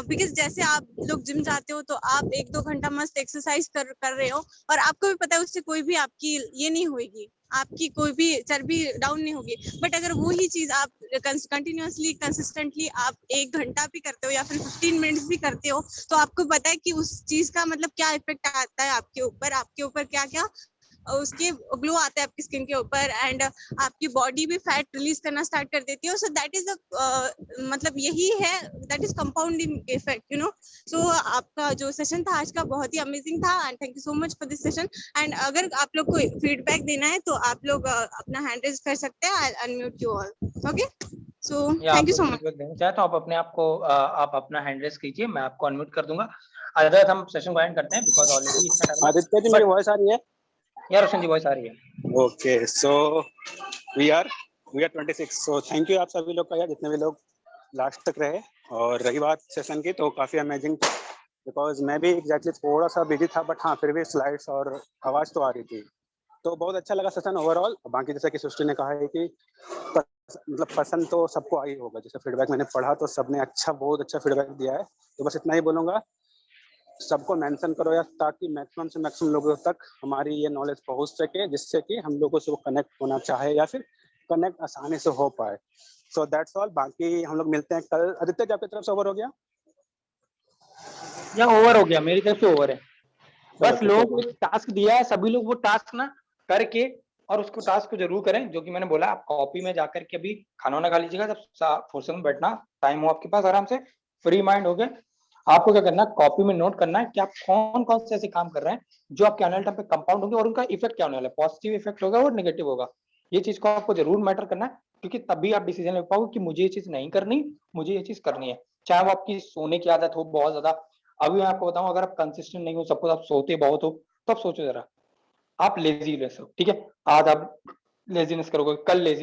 S2: बिकॉज जैसे आप लोग जिम जाते हो तो आप 1-2 घंटा मस्त एक्सरसाइज कर रहे हो, और आपको भी पता है उससे कोई भी आपकी ये नहीं होगी, आपकी कोई भी चर्बी डाउन नहीं होगी। बट अगर वो ही चीज आप कंटिन्यूअसली कंसिस्टेंटली आप 1 घंटा भी करते हो या फिर 15 मिनट्स भी करते हो, तो आपको पता है कि उस चीज का मतलब क्या इफेक्ट आता है आपके ऊपर क्या क्या उसके ग्लो आता है आपकी स्किन के ऊपर, एंड आपकी बॉडी भी फैट रिलीज करना स्टार्ट कर देती है। सो दैट इज मतलब यही है, that is compounding effect, you know. So आपका जो सेशन था आज का बहुत ही अमेजिंग था, and thank you so much for this session. And अगर आप लोग को फीडबैक देना है तो आप लोग अपना हैंड रेज कर सकते हैं। आई अनम्यूट यू ऑल। ओके, सो
S1: या
S2: थैंक
S1: आप
S2: यू सो मच।
S1: फीडबैक देना चाहे तो आप अपने आप को आप अपना हैंड रेस कीजिए, मैं आपको अनम्यूट कर दूंगा। अदरवाइज हम सेशन को एंड करते हैं बिकॉज ऑलरेडी इतना टाइम
S3: आदित्य जी, मेरी
S1: बट
S3: वॉइस आ रही है?
S1: यार रोशन जी वॉइस आ रही है।
S3: Okay, so we are 26, so thank you आप सभी लोग का यार, जितने भी लोग लास्ट तक रहे। और रही बात सेशन की, तो काफ़ी अमेजिंग था, बिकॉज मैं भी एग्जैक्टली थोड़ा सा बिजी था, बट हाँ फिर भी स्लाइड्स और आवाज़ तो आ रही थी, तो बहुत अच्छा लगा सेशन ओवरऑल। बाकी जैसा कि सृष्टि ने कहा है कि मतलब पसंद तो सबको आई होगा, जैसे फीडबैक मैंने पढ़ा तो सबने अच्छा, बहुत अच्छा फीडबैक दिया है। तो बस इतना ही बोलूँगा, सबको मेंशन करो यार, ताकि मैक्सिमम से मैक्सिमम लोगों तक हमारी ये नॉलेज पहुंच सके, जिससे कि हम लोगों से वो कनेक्ट होना चाहे या फिर कनेक्ट आसानी से हो पाए। So that's all. बाकी हम लोग मिलते हैं कल। आदित्य जी, आपकी तरफ से ओवर हो गया?
S1: या ओवर हो गया, मेरी तरफ से ओवर है।
S3: चलो
S1: बस
S3: ठीक है।
S1: लोगों को एक टास्क दिया है, सभी लोग वो टास्क ना करके और उसको टास्क को जरूर करें, जो कि मैंने बोला। आप कॉपी में जाकर के अभी खाना वाना खा लीजिएगा, जब फुर्सत में बैठना टाइम हो आपके पास, आराम से फ्री माइंड हो गए, आपको क्या करना है, कॉपी में नोट करना है कि आप कौन कौन से ऐसे काम कर रहे हैं जो आपके आने वाले टाइम पे कंपाउंड होंगे और उनका इफेक्ट क्या होने वाला है, पॉजिटिव इफेक्ट होगा और नेगेटिव होगा। ये चीज को आपको जरूर मैटर करना है, क्योंकि तभी आप डिसीजन ले पाओगे कि मुझे ये चीज नहीं करनी, मुझे ये चीज करनी है। चाहे वो आपकी सोने की आदत हो बहुत ज्यादा, अभी मैं आपको बताऊं, अगर आप कंसिस्टेंट नहीं हो, सपोज आप सोते बहुत हो, तो आप सोचो जरा, आप लेजीनेस हो, ठीक है, आज आप लेजीनेस करोगे, कल लेजी